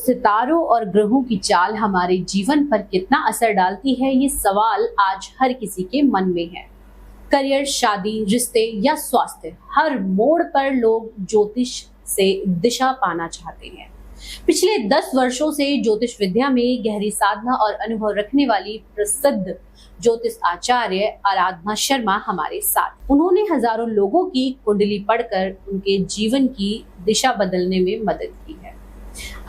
सितारों और ग्रहों की चाल हमारे जीवन पर कितना असर डालती है, ये सवाल आज हर किसी के मन में है। करियर, शादी, रिश्ते या स्वास्थ्य, हर मोड़ पर लोग ज्योतिष से दिशा पाना चाहते हैं। पिछले 10 वर्षों से ज्योतिष विद्या में गहरी साधना और अनुभव रखने वाली प्रसिद्ध ज्योतिष आचार्य आराधना शर्मा हमारे साथ। उन्होंने हजारों लोगों की कुंडली पढ़कर उनके जीवन की दिशा बदलने में मदद की है।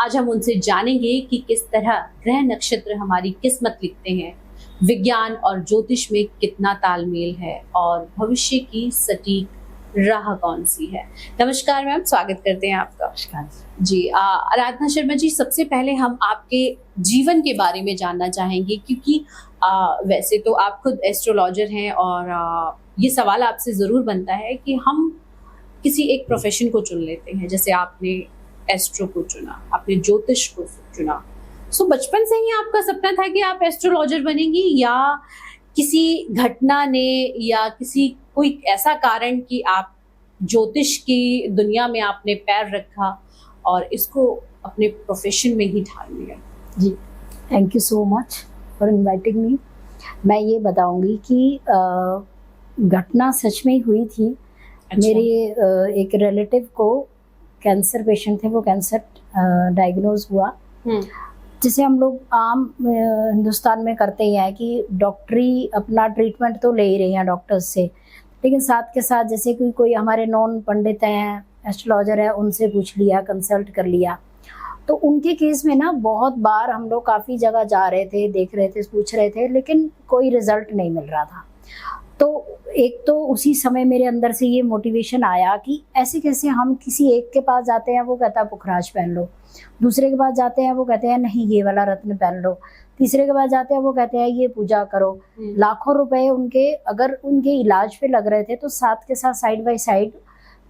आज हम उनसे जानेंगे कि किस तरह ग्रह नक्षत्र हमारी किस्मत लिखते हैं, विज्ञान और ज्योतिष में कितना तालमेल है और भविष्य की सटीक राह कौन सी है। नमस्कार मैम, स्वागत करते हैं आपका। जी आराधना शर्मा जी, सबसे पहले हम आपके जीवन के बारे में जानना चाहेंगे, क्योंकि वैसे तो आप खुद एस्ट्रोलॉजर हैं और ये सवाल आपसे ज़रूर बनता है कि हम किसी एक प्रोफेशन को चुन लेते हैं। जैसे आपने एस्ट्रो को चुना, आपने ज्योतिष को चुना। सो बचपन से ही आपका सपना था कि आप एस्ट्रोलॉजर बनेंगी, या किसी घटना ने या किसी कोई ऐसा कारण कि आप ज्योतिष की दुनिया में आपने पैर रखा और इसको अपने प्रोफेशन में ही ढाल लिया? जी, thank you so much for inviting me. मैं ये बताऊंगी कि घटना सच में हुई थी। अच्छा। मेरे एक रिलेटिव को कैंसर पेशेंट थे, वो कैंसर डायग्नोज हुआ। जैसे हम लोग आम हिंदुस्तान में करते ही हैं कि डॉक्टरी अपना ट्रीटमेंट तो ले ही रहे हैं डॉक्टर्स से, लेकिन साथ के साथ जैसे कि कोई हमारे नॉन पंडित हैं, एस्ट्रोलॉजर है, उनसे पूछ लिया, कंसल्ट कर लिया। तो उनके केस में ना बहुत बार हम लोग काफ़ी जगह जा रहे थे, देख रहे थे, पूछ रहे थे, लेकिन कोई रिजल्ट नहीं मिल रहा था। तो एक तो उसी समय मेरे अंदर से ये मोटिवेशन आया कि ऐसे कैसे हम किसी एक के पास जाते हैं, वो कहता है पुखराज पहन लो, दूसरे के पास जाते हैं वो कहते हैं नहीं ये वाला रत्न पहन लो, तीसरे के पास जाते हैं वो कहते हैं ये पूजा करो। लाखों रुपए उनके अगर उनके इलाज पे लग रहे थे, तो साथ के साथ साइड बाय साइड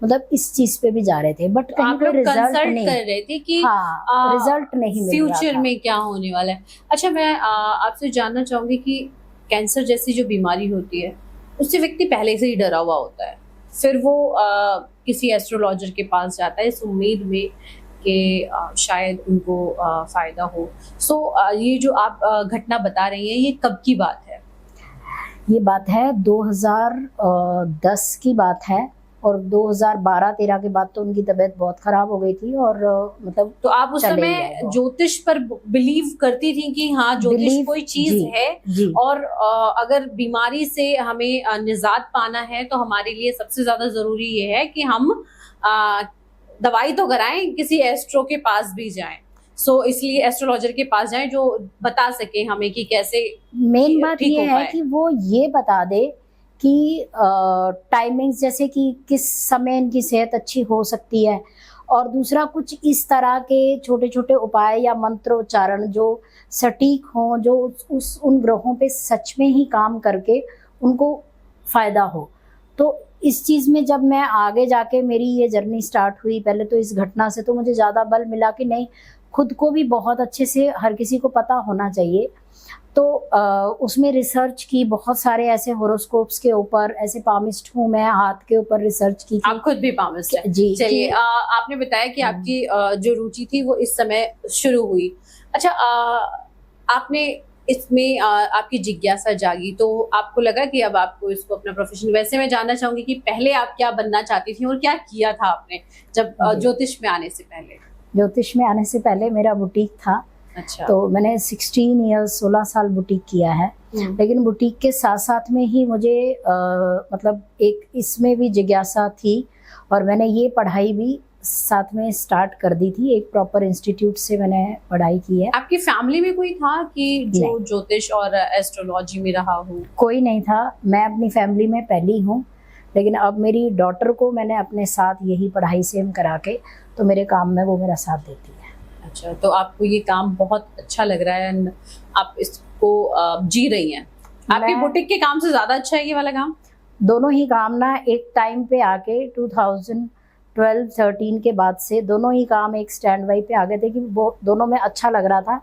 मतलब इस चीज पे भी जा रहे थे, बट कहीं कोई रिजल्ट नहीं कर रहे थे कि रिजल्ट नहीं मिल रहा था। फ्यूचर में क्या होने वाला है। अच्छा, मैं आपसे जानना चाहूंगी कि कैंसर जैसी जो बीमारी होती है उससे व्यक्ति पहले से ही डरा हुआ होता है, फिर वो किसी एस्ट्रोलॉजर के पास जाता है इस उम्मीद में कि शायद उनको फायदा हो। सो ये जो आप घटना बता रही हैं, ये कब की बात है? ये बात है 2010 की बात है, और 2012-13 के बाद तो उनकी तबीयत बहुत खराब हो गई थी। और मतलब तो आप उस समय ज्योतिष पर बिलीव करती थी कि हाँ ज्योतिष कोई चीज है, और अगर बीमारी से हमें निजात पाना है तो हमारे लिए सबसे ज्यादा जरूरी ये है कि हम दवाई तो कराएं, किसी एस्ट्रो के पास भी जाएं। सो इसलिए एस्ट्रोलॉजर के पास जाएं जो बता सके हमें कि कैसे। मेन बात ये है कि वो ये बता दे कि टाइमिंग्स, जैसे कि किस समय इनकी सेहत अच्छी हो सकती है, और दूसरा कुछ इस तरह के छोटे छोटे उपाय या मंत्रोच्चारण जो सटीक हों, जो उन ग्रहों पे सच में ही काम करके उनको फायदा हो। तो इस चीज़ में जब मैं आगे जाके मेरी ये जर्नी स्टार्ट हुई, पहले तो इस घटना से तो मुझे ज़्यादा बल मिला कि नहीं, खुद को भी बहुत अच्छे से हर किसी को पता होना चाहिए। तो उसमें रिसर्च की, बहुत सारे ऐसे होरोस्कोप्स के ऊपर, ऐसे पामिस्ट हूँ मैं, हाथ के ऊपर रिसर्च की। आप खुद भी पामिस्ट हैं? जी। चलिए, आपने बताया कि आपकी जो रुचि थी वो इस समय शुरू हुई। अच्छा, आपने इसमें आपकी जिज्ञासा जागी, तो आपको लगा कि अब आपको इसको अपना प्रोफेशन। वैसे मैं जानना चाहूंगी कि पहले आप क्या बनना चाहती थी और क्या किया था आपने जब ज्योतिष में आने से पहले? ज्योतिष में आने से पहले मेरा बुटीक था। अच्छा। तो मैंने 16 साल बुटीक किया है, लेकिन बुटीक के साथ साथ में ही मुझे मतलब एक इसमें भी जिज्ञासा थी, और मैंने ये पढ़ाई भी साथ में स्टार्ट कर दी थी। एक प्रॉपर इंस्टीट्यूट से मैंने पढ़ाई की है। आपकी फैमिली में कोई था कि जो ज्योतिष और एस्ट्रोलॉजी में रहा हो? कोई नहीं था। मैं अपनी फैमिली में पहली हूँ, लेकिन अब मेरी डॉटर को मैंने अपने साथ यही पढ़ाई सेम करा के, तो मेरे काम में वो मेरा साथ देती है। अच्छा, तो आपको ये काम बहुत अच्छा लग रहा है, आप इसको जी रही हैं? आपकी बुटीक के काम से ज्यादा अच्छा है ये वाला काम? दोनों ही काम ना एक टाइम पे आके 2012-13 के बाद से दोनों ही काम एक स्टैंड बाई पे आ गए थे कि वो दोनों में अच्छा लग रहा था।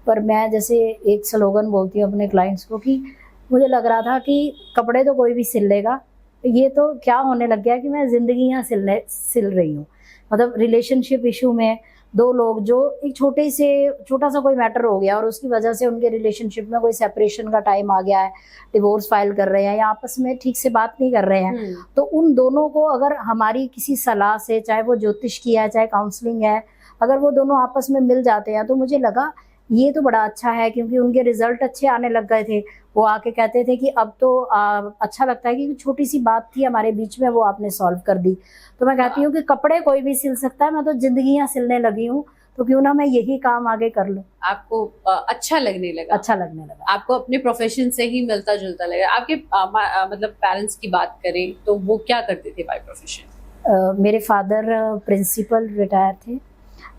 पर मैं जैसे एक स्लोगन बोलती हूँ अपने क्लाइंट्स को कि मुझे लग रहा था कि कपड़े तो कोई भी सिल लेगा, ये तो क्या होने लग गया कि मैं जिंदगी यहाँ सिल रही हूँ। मतलब रिलेशनशिप इशू में दो लोग जो एक छोटा सा कोई मैटर हो गया और उसकी वजह से उनके रिलेशनशिप में कोई सेपरेशन का टाइम आ गया है, डिवोर्स फाइल कर रहे हैं या आपस में ठीक से बात नहीं कर रहे हैं, तो उन दोनों को अगर हमारी किसी सलाह से, चाहे वो ज्योतिष की है चाहे काउंसलिंग है, अगर वो दोनों आपस में मिल जाते हैं तो मुझे लगा ये तो बड़ा अच्छा है, क्योंकि उनके रिजल्ट अच्छे आने लग गए थे। वो आके कहते थे कि अब तो अच्छा लगता है कि छोटी सी बात थी हमारे बीच में, वो आपने सॉल्व कर दी। तो मैं कहती हूँ कि कपड़े कोई भी सिल सकता है, मैं तो जिंदगियां सिलने लगी हूँ, तो क्यों ना मैं यही काम आगे कर लूँ। आपको अच्छा लगने लगा? अच्छा लगने लगा। आपको अपने प्रोफेशन से ही मिलता जुलता लगा? आपके मतलब पेरेंट्स की बात करें तो वो क्या करते थे बाय प्रोफेशन? मेरे फादर प्रिंसिपल रिटायर थे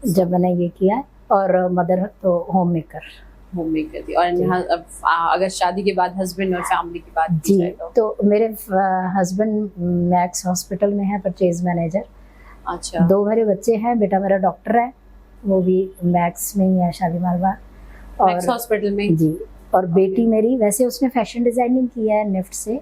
जब मैंने ये किया, और मदर तो होम मेकर थी। और अगर शादी के बाद हस्बैंड और फैमिली की बात की जाए तो मेरे हस्बैंड मैक्स हॉस्पिटल में है परचेज मैनेजर। अच्छा। 2 मेरे बच्चे हैं, बेटा मेरा डॉक्टर है, वो भी मैक्स में ही है शालीमार बाग मैक्स हॉस्पिटल में जी। और बेटी मेरी, वैसे उसने फैशन डिजाइनिंग की है निफ्ट से,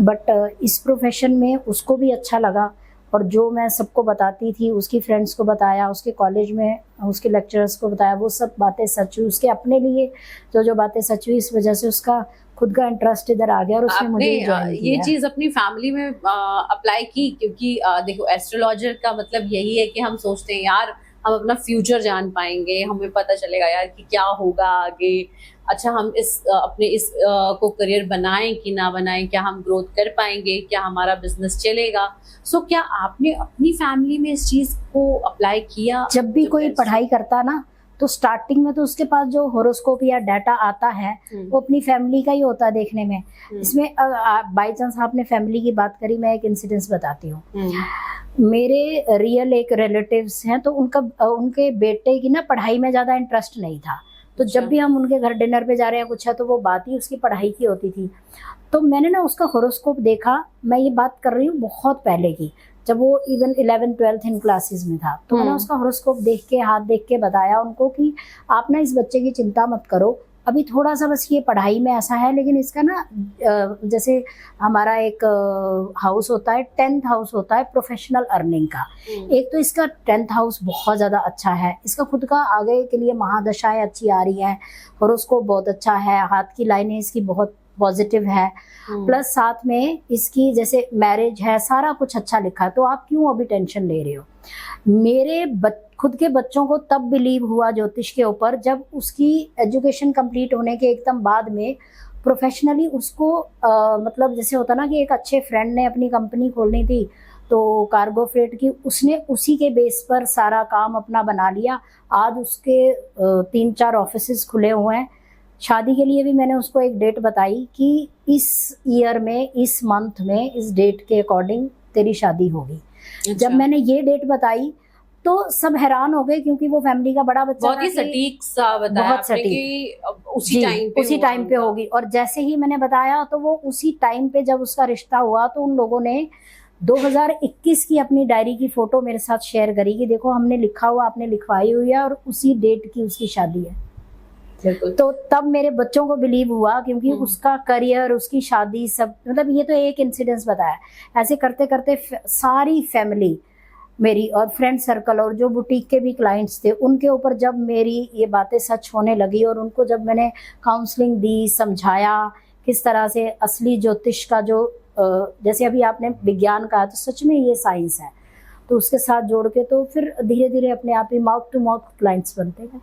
बट इस प्रोफेशन में उसको भी अच्छा लगा, और जो मैं सबको बताती थी, उसकी फ्रेंड्स को बताया, उसके कॉलेज में उसके लेक्चरर्स को बताया, वो सब बातें सच हुई। उसके अपने लिए जो बातें सच हुई, इस वजह से उसका खुद का इंटरेस्ट इधर आ गया और उसने मुझे ये चीज अपनी फैमिली में अप्लाई की? क्योंकि देखो, एस्ट्रोलॉजर का मतलब यही है कि हम सोचते हैं यार हम अपना फ्यूचर जान पाएंगे, हमें पता चलेगा यार कि क्या होगा आगे। अच्छा, हम अपने इस को करियर बनाएं कि ना बनाएं, क्या हम ग्रोथ कर पाएंगे, क्या हमारा बिजनेस चलेगा। सो क्या आपने अपनी फैमिली में इस चीज को अप्लाई किया? जब भी कोई पढ़ाई करता ना, तो स्टार्टिंग में तो उसके पास जो होरोस्कोप या डाटा आता है वो अपनी फैमिली का ही होता है देखने में। इसमें बाई चांस आपने फैमिली की बात करी, मैं एक इंसिडेंस बताती हूँ। मेरे रियल एक रिलेटिव्स हैं, तो उनके बेटे की ना पढ़ाई में ज्यादा इंटरेस्ट नहीं था, तो जब भी हम उनके घर डिनर पे जा रहे हैं कुछ है, तो वो बात ही उसकी पढ़ाई की होती थी। तो मैंने ना उसका होरोस्कोप देखा, मैं ये बात कर रही हूँ बहुत पहले की, जब वो इवन 11-12 इन क्लासेस में था। तो मैंने उसका होरोस्कोप देख के, हाथ देख के बताया उनको कि आप ना इस बच्चे की चिंता मत करो, अभी थोड़ा सा बस ये पढ़ाई में ऐसा है, लेकिन इसका ना जैसे हमारा एक हाउस होता है, 10th हाउस होता है प्रोफेशनल अर्निंग का। एक तो इसका 10th हाउस बहुत ज़्यादा अच्छा है, इसका खुद का आगे के लिए महादशाएं अच्छी आ रही हैं, होरोस्कोप बहुत अच्छा है, हाथ की लाइनें इसकी बहुत पॉजिटिव है, प्लस साथ में इसकी जैसे मैरिज है, सारा कुछ अच्छा लिखा है। तो आप क्यों अभी टेंशन ले रहे हो? मेरे खुद के बच्चों को तब बिलीव हुआ ज्योतिष के ऊपर, जब उसकी एजुकेशन कंप्लीट होने के एकदम बाद में प्रोफेशनली उसको मतलब जैसे होता ना कि एक अच्छे फ्रेंड ने अपनी कंपनी खोलनी थी, तो कार्गो फ्रेट की, उसने उसी के बेस पर सारा काम अपना बना लिया। आज उसके 3-4 ऑफिसेज खुले हुए हैं। शादी के लिए भी मैंने उसको एक डेट बताई कि इस ईयर में, इस मंथ में, इस डेट के अकॉर्डिंग तेरी शादी होगी। अच्छा। जब मैंने ये डेट बताई तो सब हैरान हो गए, क्योंकि वो फैमिली का बड़ा बच्चा, बहुत ही सटीक सा बताया, बहुत सटीक, उसी टाइम पे होगी। और जैसे ही मैंने बताया तो वो उसी टाइम पे जब उसका रिश्ता हुआ, तो उन लोगों ने 2021 की अपनी डायरी की फोटो मेरे साथ शेयर करी कि देखो हमने लिखा हुआ, आपने लिखवाई हुई है, और उसी डेट की उसकी शादी है। तो तब मेरे बच्चों को बिलीव हुआ, क्योंकि उसका करियर, उसकी शादी, सब, मतलब ये तो एक इंसिडेंस बताया। ऐसे करते करते सारी फैमिली मेरी और फ्रेंड सर्कल और जो बुटीक के भी क्लाइंट्स थे, उनके ऊपर जब मेरी ये बातें सच होने लगी, और उनको जब मैंने काउंसलिंग दी, समझाया किस तरह से असली ज्योतिष का जो जैसे अभी आपने विज्ञान कहा, तो सच में ये साइंस है, तो उसके साथ जोड़ के तो फिर धीरे धीरे अपने आप ही माउथ टू माउथ क्लाइंट्स बनते गए।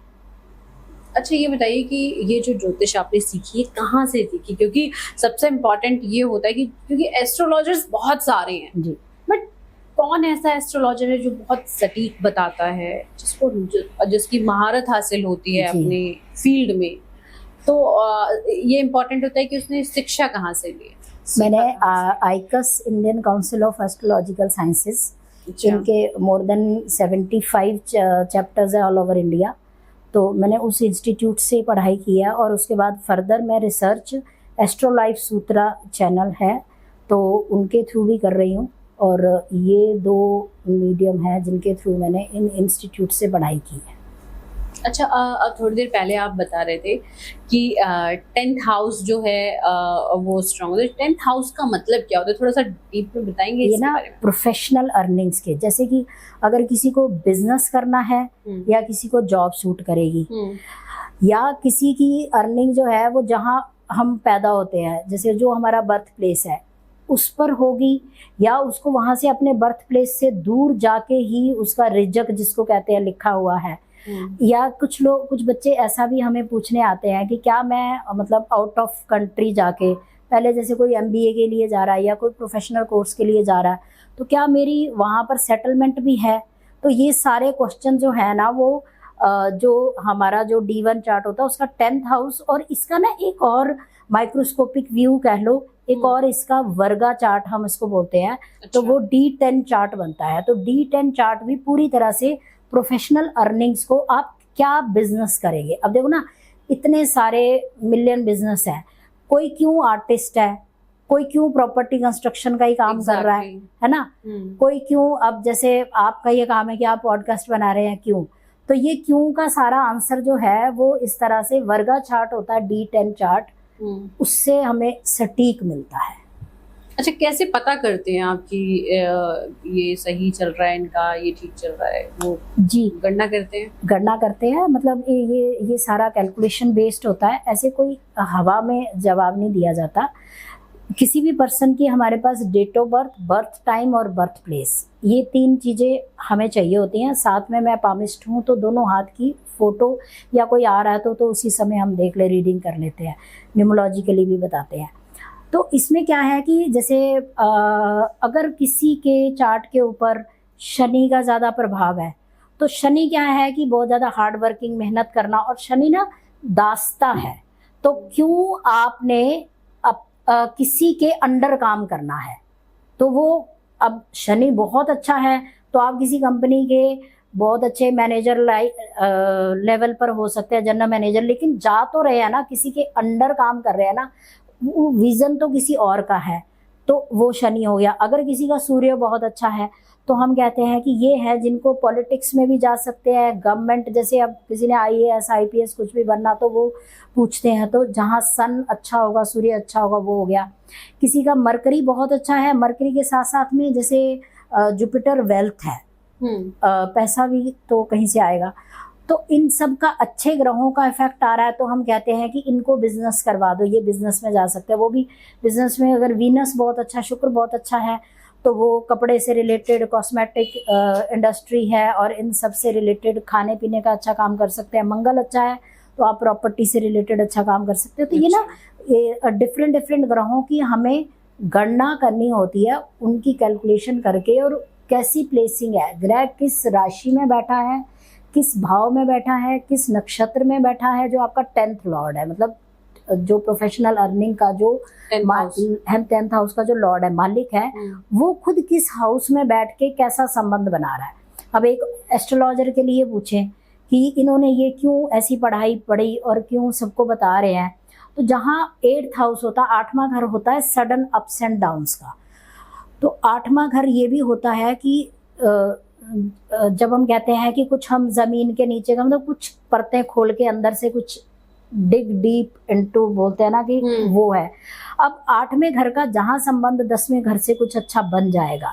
अच्छा, ये बताइए कि ये जो ज्योतिष आपने सीखी है, कहाँ से सीखी? क्योंकि सबसे इम्पोर्टेंट ये होता है कि क्योंकि एस्ट्रोलॉजर्स बहुत सारे हैं जी, बट कौन ऐसा एस्ट्रोलॉजर है जो बहुत सटीक बताता है, जिसकी महारत हासिल होती है अपने फील्ड में? तो ये इम्पोर्टेंट होता है कि उसने शिक्षा कहाँ से ली? मैंने ICAS, Indian Council of Astrological Sciences, इनके मोर देन 75 चैप्टर्स है ऑल ओवर इंडिया, तो मैंने उस इंस्टीट्यूट से पढ़ाई किया। और उसके बाद फर्दर मैं रिसर्च एस्ट्रोलाइफ सूत्रा चैनल है, तो उनके थ्रू भी कर रही हूँ, और ये 2 मीडियम है जिनके थ्रू मैंने इन इंस्टीट्यूट से पढ़ाई की है। अच्छा, अब थोड़ी देर पहले आप बता रहे थे कि 10th हाउस जो है वो स्ट्रांग होता है। 10th हाउस का मतलब क्या होता है, थोड़ा सा डीप में बताएंगे ये इसके ना बारे में? प्रोफेशनल अर्निंग्स के, जैसे कि अगर किसी को बिजनेस करना है या किसी को जॉब सूट करेगी, या किसी की अर्निंग जो है वो जहाँ हम पैदा होते हैं, जैसे जो हमारा बर्थ प्लेस है उस पर होगी, या उसको वहां से अपने बर्थ प्लेस से दूर जाके ही उसका रिजक जिसको कहते हैं लिखा हुआ है। या कुछ बच्चे ऐसा भी हमें पूछने आते हैं कि क्या मैं मतलब आउट ऑफ कंट्री जाके, पहले जैसे कोई एमबीए के लिए जा रहा है या कोई प्रोफेशनल कोर्स के लिए जा रहा है, तो क्या मेरी वहाँ पर सेटलमेंट भी है। तो ये सारे क्वेश्चन जो है ना वो जो हमारा जो D1 चार्ट होता है उसका 10th हाउस, और इसका ना एक और माइक्रोस्कोपिक व्यू कह लो, एक और इसका वर्गा चार्ट हम इसको बोलते हैं। तो वो D10 चार्ट बनता है। तो D10 चार्ट भी पूरी तरह से प्रोफेशनल अर्निंग्स को आप क्या बिजनेस करेंगे। अब देखो ना, इतने सारे मिलियन बिजनेस है, कोई क्यों आर्टिस्ट है, कोई क्यों प्रॉपर्टी कंस्ट्रक्शन का ही काम कर रहा है ना, कोई क्यों, अब जैसे आपका ये काम है कि आप पॉडकास्ट बना रहे हैं, क्यों। तो ये क्यों का सारा आंसर जो है वो इस तरह से वर्गा चार्ट होता है, D10 चार्ट, उससे हमें सटीक मिलता है। अच्छा, कैसे पता करते हैं आप कि ये सही चल रहा है, इनका ये ठीक चल रहा है? वो जी गणना करते हैं, मतलब ये सारा कैलकुलेशन बेस्ड होता है। ऐसे कोई हवा में जवाब नहीं दिया जाता। किसी भी पर्सन की हमारे पास date of birth, birth time और बर्थ प्लेस, ये 3 चीज़ें हमें चाहिए होती हैं। साथ में मैं पामिस्ट हूँ तो दोनों हाथ की फ़ोटो, या कोई आ रहा है तो उसी समय हम देख ले, रीडिंग कर लेते हैं, न्यूमोलॉजिकली भी बताते हैं। तो इसमें क्या है कि जैसे अगर किसी के चार्ट के ऊपर शनि का ज़्यादा प्रभाव है, तो शनि क्या है कि बहुत ज़्यादा हार्ड वर्किंग, मेहनत करना, और शनि ना दासता है। तो क्यों आपने किसी के अंडर काम करना है, तो वो, अब शनि बहुत अच्छा है तो आप किसी कंपनी के बहुत अच्छे मैनेजर लेवल पर हो सकते हैं, जनरल मैनेजर, लेकिन जा तो रहे हैं ना, किसी के अंडर काम कर रहे हैं ना, वो विजन तो किसी और का है, तो वो शनि हो गया। अगर किसी का सूर्य बहुत अच्छा है तो हम कहते हैं कि ये है जिनको पॉलिटिक्स में भी जा सकते हैं, गवर्नमेंट, जैसे अब किसी ने IAS IPS कुछ भी बनना तो वो पूछते हैं, तो जहाँ सन अच्छा होगा, सूर्य अच्छा होगा, वो हो गया। किसी का मरकरी बहुत अच्छा है, मरकरी के साथ साथ में जैसे जुपिटर वेल्थ है, पैसा भी तो कहीं से आएगा। तो इन सब का अच्छे ग्रहों का इफेक्ट आ रहा है, तो हम कहते हैं कि इनको बिजनेस करवा दो, ये बिजनेस में जा सकते हैं। वो भी बिजनेस में अगर वीनस बहुत अच्छा, शुक्र बहुत अच्छा है, तो वो कपड़े से रिलेटेड, कॉस्मेटिक इंडस्ट्री है और इन सब से रिलेटेड खाने पीने का अच्छा काम कर सकते हैं। मंगल अच्छा है तो आप प्रॉपर्टी से रिलेटेड अच्छा काम कर सकते हो। तो ये ना डिफरेंट डिफरेंट ग्रहों की हमें गणना करनी होती है, उनकी कैलकुलेशन करके, और कैसी प्लेसिंग है, ग्रह किस राशि में बैठा है, किस भाव में बैठा है, किस नक्षत्र में बैठा है, जो आपका 10th लॉर्ड है, मतलब जो प्रोफेशनल अर्निंग का जो 10th हाउस का जो लॉर्ड है, मालिक है, वो खुद किस हाउस में बैठ के कैसा संबंध बना रहा है। अब एक एस्ट्रोलॉजर के लिए पूछें कि इन्होंने ये क्यों ऐसी पढ़ाई पढ़ी और क्यों सबको बता रहे हैं, तो जहाँ 8th हाउस होता है, 8वां घर होता है सडन अप्स एंड डाउन्स का। तो 8वां घर ये भी होता है कि जब हम कहते हैं कि कुछ हम जमीन के नीचे का, मतलब कुछ परतें खोल के अंदर से कुछ डिग डीप इनटू बोलते हैं ना, कि वो है। अब 8वें घर का जहाँ संबंध 10वें घर से कुछ अच्छा बन जाएगा,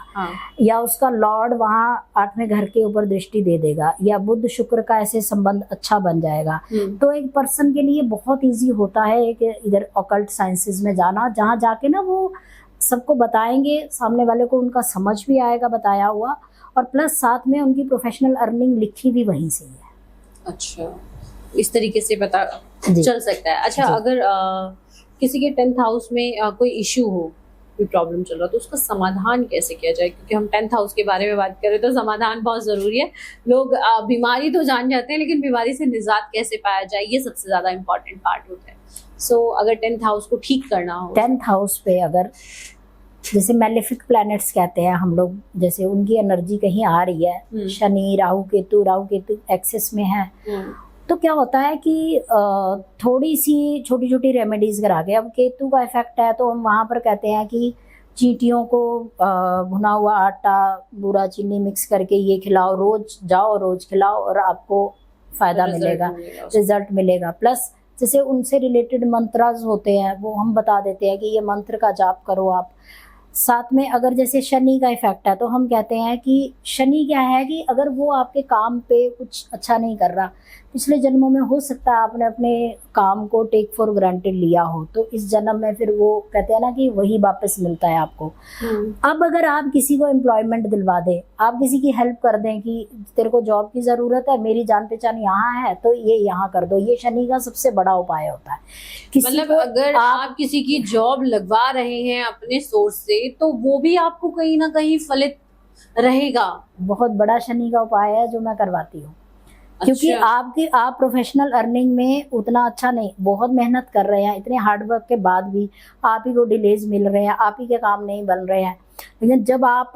या उसका लॉर्ड वहाँ 8वें घर के ऊपर दृष्टि दे देगा, या बुध शुक्र का ऐसे संबंध अच्छा बन जाएगा, तो एक पर्सन के लिए बहुत इजी होता है कि इधर ऑकल्ट साइंसेस में जाना, जहाँ जाके ना वो सबको बताएंगे, सामने वाले को उनका समझ भी आएगा बताया हुआ, और प्लस साथ में उनकी प्रोफेशनल अर्निंग लिखी भी वहीं से ही है। अच्छा, इस तरीके से पता चल सकता है। अच्छा, अगर किसी के 10th हाउस में कोई इश्यू हो, कोई प्रॉब्लम चल रहा, तो उसका समाधान कैसे किया जाए? क्योंकि हम 10th हाउस के बारे में बात करें तो समाधान बहुत ज़रूरी है। लोग बीमारी तो जान जाते हैं, लेकिन बीमारी से निजात कैसे पाया जाए, ये सबसे ज़्यादा इम्पोर्टेंट पार्ट होता है। सो अगर 10th हाउस को ठीक करना हो, 10th हाउस पे अगर जैसे मैलेफिक प्लैनेट्स कहते हैं हम लोग, जैसे उनकी एनर्जी कहीं आ रही है, शनि, राहु केतु एक्सेस में है, तो क्या होता है कि थोड़ी सी छोटी छोटी रेमेडीज करा के, अब केतु का इफेक्ट है तो हम वहाँ पर कहते हैं कि चींटियों को भुना हुआ आटा, बूरा चीनी मिक्स करके ये खिलाओ, रोज जाओ रोज खिलाओ और आपको फायदा रिजल्ट मिलेगा, मिलेगा उसको। रिजल्ट मिलेगा। प्लस जैसे उनसे रिलेटेड मंत्रास होते हैं वो हम बता देते हैं कि ये मंत्र का जाप करो आप। साथ में अगर जैसे शनि का इफेक्ट है तो हम कहते हैं कि शनि क्या है कि अगर वो आपके काम पे कुछ अच्छा नहीं कर रहा, पिछले जन्मों में हो सकता है आपने अपने काम को टेक फॉर ग्रांटेड लिया हो, तो इस जन्म में फिर वो कहते हैं ना कि वही वापस मिलता है आपको। अब अगर आप किसी को एम्प्लॉयमेंट दिलवा दें, आप किसी की हेल्प कर दें कि तेरे को जॉब की ज़रूरत है, मेरी जान पहचान यहाँ है तो ये यहाँ कर दो, ये शनि का सबसे बड़ा उपाय होता है। किसी मतलब को अगर आप किसी की जॉब लगवा रहे हैं अपने सोर्स से, तो वो भी आपको कहीं ना कहीं फलित रहेगा। बहुत बड़ा शनि का उपाय है जो मैं करवाती हूँ। क्योंकि अच्छा। आप प्रोफेशनल अर्निंग में उतना अच्छा नहीं, बहुत मेहनत कर रहे हैं, इतने हार्ड वर्क के बाद भी आप ही को डिलेज मिल रहे हैं, आप ही के काम नहीं बन रहे हैं। लेकिन जब आप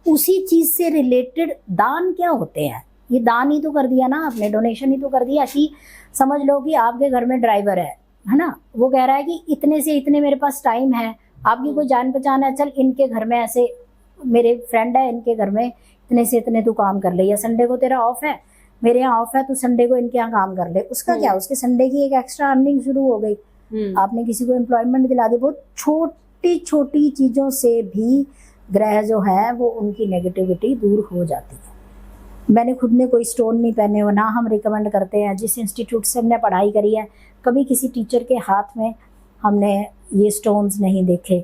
उसी चीज से रिलेटेड, दान क्या होते हैं, ये दान ही तो कर दिया ना आपने, डोनेशन ही तो कर दिया। कि समझ लो कि आपके घर में ड्राइवर है ना, वो कह रहा है कि इतने से इतने मेरे पास टाइम है, आपकी कोई जान पहचान है, चल इनके घर में ऐसे मेरे फ्रेंड है, इनके घर में इतने से इतने तू काम कर ले, या संडे को तेरा ऑफ है, मेरे यहाँ ऑफ है, तो संडे को इनके यहाँ काम कर ले। उसका क्या, उसके संडे की एक एक्स्ट्रा अर्निंग शुरू हो गई, आपने किसी को एम्प्लॉयमेंट दिला दी। बहुत छोटी छोटी चीजों से भी ग्रह जो है वो उनकी नेगेटिविटी दूर हो जाती है। मैंने खुद ने कोई स्टोन नहीं पहने हो, ना हम रिकमेंड करते हैं। जिस इंस्टीट्यूट से हमने पढ़ाई करी है, कभी किसी टीचर के हाथ में हमने ये स्टोन्स नहीं देखे।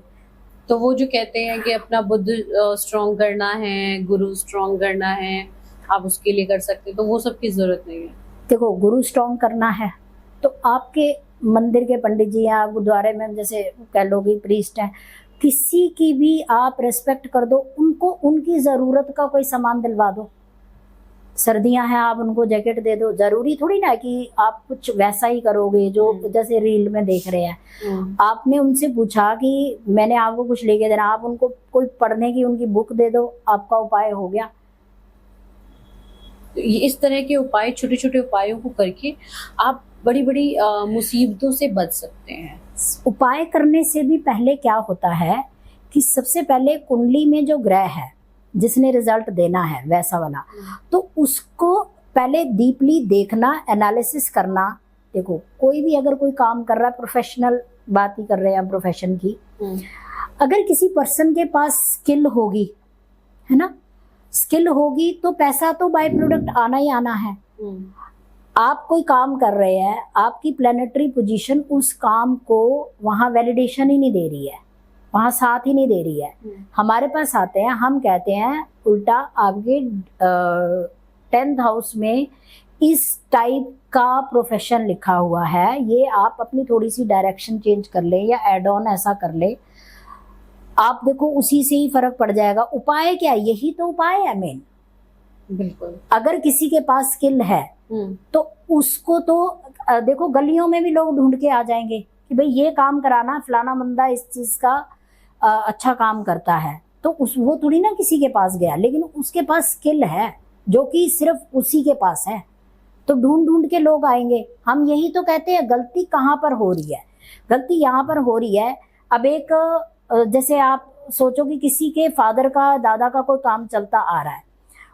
तो वो जो कहते हैं कि अपना बुद्ध स्ट्रॉन्ग करना है, गुरु स्ट्रॉन्ग करना है, आप उसके लिए कर सकते हैं, तो वो सब की जरूरत नहीं है। देखो, गुरु स्ट्रॉन्ग करना है तो आपके मंदिर के पंडित जी या गुरुद्वारे में जैसे कह लो कि प्रीस्ट है, किसी की भी आप रेस्पेक्ट कर दो, उनको उनकी जरूरत का कोई सामान दिलवा दो। सर्दियां हैं, आप उनको जैकेट दे दो। जरूरी थोड़ी ना कि आप कुछ वैसा ही करोगे जो जैसे रील में देख रहे हैं। आपने उनसे पूछा कि मैंने आपको कुछ लेके देना, आप उनको कोई पढ़ने की उनकी बुक दे दो, आपका उपाय हो गया। तो ये इस तरह के उपाय, छोटे छोटे उपायों को करके आप बड़ी बड़ी मुसीबतों से बच सकते हैं। उपाय करने से भी पहले क्या होता है कि सबसे पहले कुंडली में जो ग्रह है जिसने रिजल्ट देना है वैसा वाला, तो उसको पहले डीपली देखना, एनालिसिस करना। देखो, कोई भी अगर कोई काम कर रहा है, प्रोफेशनल बात ही कर रहे हैं हम प्रोफेशन की, अगर किसी पर्सन के पास स्किल होगी, है ना, स्किल होगी तो पैसा तो बाय प्रोडक्ट आना ही आना है। आप कोई काम कर रहे हैं, आपकी प्लैनेटरी पोजीशन उस काम को वहां वैलिडेशन ही नहीं दे रही है, वहां साथ ही नहीं दे रही है। हमारे पास आते हैं, हम कहते हैं उल्टा, आपके 10th हाउस में इस टाइप का प्रोफेशन लिखा हुआ है, ये आप अपनी थोड़ी सी डायरेक्शन चेंज कर ले या एड ऑन ऐसा कर ले, आप देखो उसी से ही फर्क पड़ जाएगा। उपाय क्या है, यही तो उपाय है मेन। बिल्कुल। अगर किसी के पास स्किल है तो उसको तो देखो, गलियों में भी लोग ढूंढ के आ जाएंगे कि भाई ये काम कराना, फलाना बंदा इस चीज का अच्छा काम करता है, तो वो थोड़ी ना किसी के पास गया, लेकिन उसके पास स्किल है जो कि सिर्फ उसी के पास है, तो ढूंढ ढूंढ के लोग आएंगे। हम यही तो कहते हैं, गलती कहाँ पर हो रही है, गलती यहाँ पर हो रही है। अब एक जैसे आप सोचो कि किसी के फादर का, दादा का कोई काम चलता आ रहा है,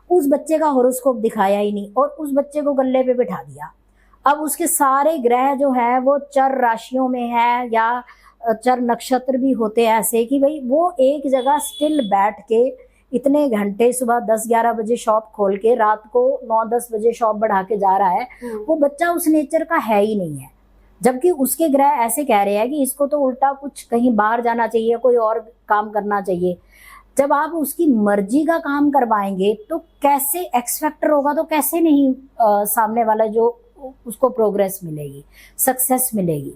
उस बच्चे का हॉरोस्कोप दिखाया ही नहीं और उस बच्चे को गल्ले पे बिठा दिया। अब उसके सारे ग्रह जो है वो चर राशियों में है, या चर नक्षत्र भी होते हैं ऐसे कि भाई वो एक जगह स्टिल बैठ के इतने घंटे, सुबह 10-11 बजे शॉप खोल के रात को 9-10 बजे शॉप बढ़ा के जा रहा है, वो बच्चा उस नेचर का है ही नहीं है। जबकि उसके ग्रह ऐसे कह रहे हैं कि इसको तो उल्टा कुछ कहीं बाहर जाना चाहिए, कोई और काम करना चाहिए। जब आप उसकी मर्जी का काम करवाएंगे तो कैसे एक्स फैक्टर होगा, तो कैसे नहीं सामने वाला जो उसको प्रोग्रेस मिलेगी, सक्सेस मिलेगी।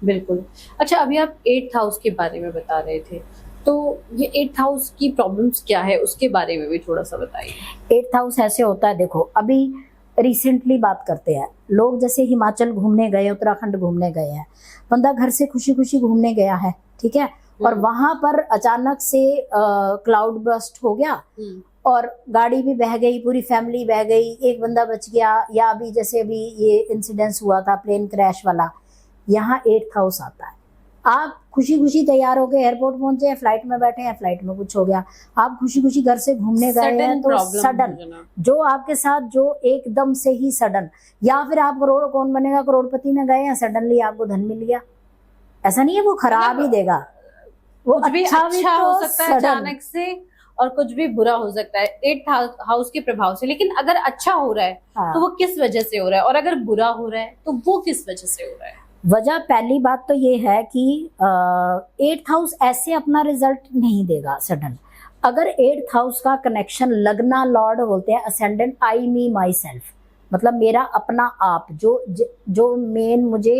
बिल्कुल। अच्छा, अभी आप 8th हाउस के बारे में बता रहे थे, तो ये 8th हाउस की प्रॉब्लम्स क्या है उसके बारे में भी थोड़ा सा बताइए। 8th हाउस ऐसे होता है, देखो अभी रिसेंटली बात करते हैं, लोग जैसे हिमाचल घूमने गए, उत्तराखंड घूमने गए हैं, बंदा घर से खुशी खुशी घूमने गया है, ठीक है, और वहां पर अचानक से क्लाउड बस्ट हो गया और गाड़ी भी बह गई, पूरी फैमिली बह गई, एक बंदा बच गया। या अभी जैसे अभी ये इंसिडेंस हुआ था प्लेन क्रैश वाला, यहाँ 8th हाउस आता है। आप खुशी खुशी तैयार हो गए, एयरपोर्ट पहुंचे हैं, फ्लाइट में बैठे हैं, फ्लाइट में कुछ हो गया, आप खुशी खुशी घर से घूमने गए हैं, तो सडन जो आपके साथ जो एकदम से ही सडन, या फिर आप कौन बनेगा करोड़पति में गए हैं, सडनली आपको धन मिल गया, ऐसा नहीं है वो खराब ही देगा, वो कुछ भी अच्छा हो सकता है अचानक से और कुछ भी बुरा हो सकता है 8th हाउस के प्रभाव से। लेकिन अगर अच्छा हो रहा है तो वो किस वजह से हो रहा है, और अगर बुरा हो रहा है तो वो किस वजह से हो रहा है? वजह पहली बात तो ये है कि 8th हाउस ऐसे अपना रिजल्ट नहीं देगा सडन। अगर 8th हाउस का कनेक्शन लगना लॉर्ड बोलते हैं ascendant, I me my self, मतलब मेरा अपना आप, जो मेन मुझे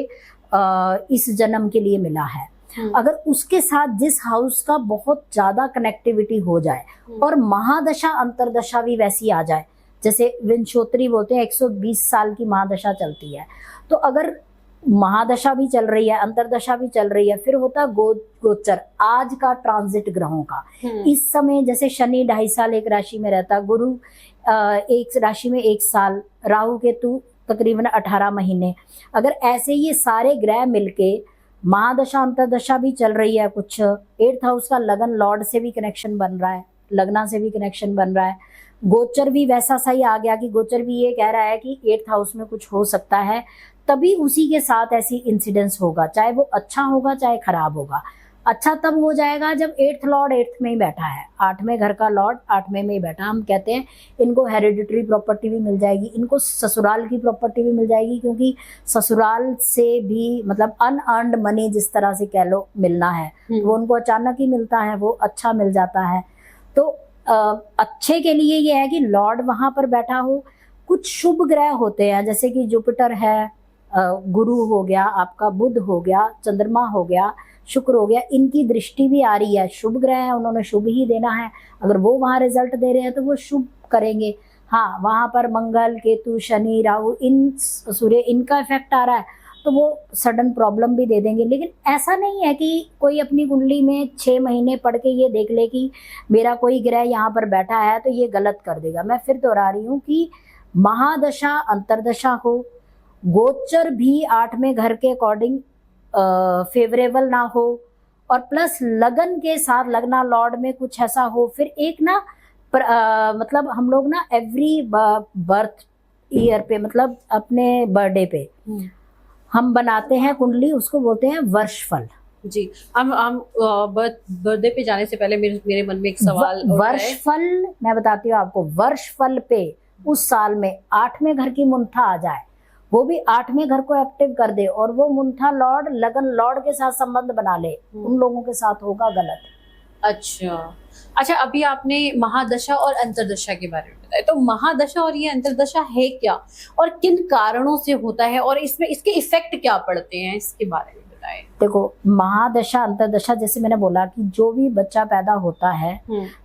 इस जन्म के लिए मिला है, अगर उसके साथ जिस हाउस का बहुत ज्यादा कनेक्टिविटी हो जाए और महादशा अंतरदशा भी वैसी आ जाए, जैसे विंशोत्री बोलते हैं 120 साल की महादशा चलती है, तो अगर महादशा भी चल रही है, अंतरदशा भी चल रही है, फिर होता गोचर आज का ट्रांजिट ग्रहों का। इस समय जैसे शनि 2.5 साल एक राशि में रहता, गुरु एक राशि में 1 साल, राहु केतु तकरीबन 18 महीने, अगर ऐसे ये सारे ग्रह मिलके महादशा अंतरदशा भी चल रही है, कुछ 8th हाउस का लगन लॉर्ड से भी कनेक्शन बन रहा है, लगना से भी कनेक्शन बन रहा है, गोचर भी वैसा सही आ गया कि गोचर भी ये कह रहा है कि 8th हाउस में कुछ हो सकता है, तभी उसी के साथ ऐसी इंसिडेंस होगा, चाहे वो अच्छा होगा चाहे खराब होगा। अच्छा तब हो जाएगा जब 8th लॉर्ड 8th में ही बैठा है, 8वें घर का लॉर्ड 8वें में ही बैठा। हम कहते हैं इनको हेरिडिटरी प्रॉपर्टी भी मिल जाएगी, इनको ससुराल की प्रॉपर्टी भी मिल जाएगी, क्योंकि ससुराल से भी मतलब अनअर्न्ड मनी जिस तरह से कह लो मिलना है, वो उनको अचानक ही मिलता है, वो अच्छा मिल जाता है। तो अच्छे के लिए ये है कि लॉर्ड वहां पर बैठा हो। कुछ शुभ ग्रह होते हैं, जैसे कि जुपिटर है, गुरु हो गया आपका, बुध हो गया, चंद्रमा हो गया, शुक्र हो गया, इनकी दृष्टि भी आ रही है, शुभ ग्रह है, उन्होंने शुभ ही देना है, अगर वो वहां रिजल्ट दे रहे हैं तो वो शुभ करेंगे। हाँ, वहां पर मंगल, केतु, शनि, राहु, सूर्य, इनका इफेक्ट आ रहा है तो वो सडन प्रॉब्लम भी दे देंगे। लेकिन ऐसा नहीं है कि कोई अपनी कुंडली में 6 महीने पढ़ के ये देख ले कि मेरा कोई ग्रह यहाँ पर बैठा है तो ये गलत कर देगा। मैं फिर दोहरा रही हूँ कि महादशा अंतरदशा हो, गोचर भी 8वें घर के अकॉर्डिंग फेवरेबल ना हो, और प्लस लगन के साथ लगना लॉर्ड में कुछ ऐसा हो, फिर एक ना मतलब हम लोग ना एवरी बर्थ ईयर पे, मतलब अपने बर्थडे पे हम बनाते हैं कुंडली, उसको बोलते हैं वर्षफल। जी, हम बर्थडे पे जाने से पहले मेरे मन में एक सवाल, वर्षफल मैं बताती हूँ आपको, वर्षफल पे उस साल में 8वें घर की मुंथा आ जाए, वो भी 8वें घर को एक्टिव कर दे और वो मुंथा लॉर्ड लगन लॉर्ड के साथ संबंध बना ले, उन लोगों के साथ होगा गलत। अच्छा, अभी आपने महादशा और अंतरदशा के बारे में बताया, तो महादशा और ये अंतरदशा है क्या और किन कारणों से होता है और इसमें इसके इफेक्ट क्या पड़ते हैं, इसके बारे में बताएं। देखो, महादशा अंतरदशा, जैसे मैंने बोला कि जो भी बच्चा पैदा होता है,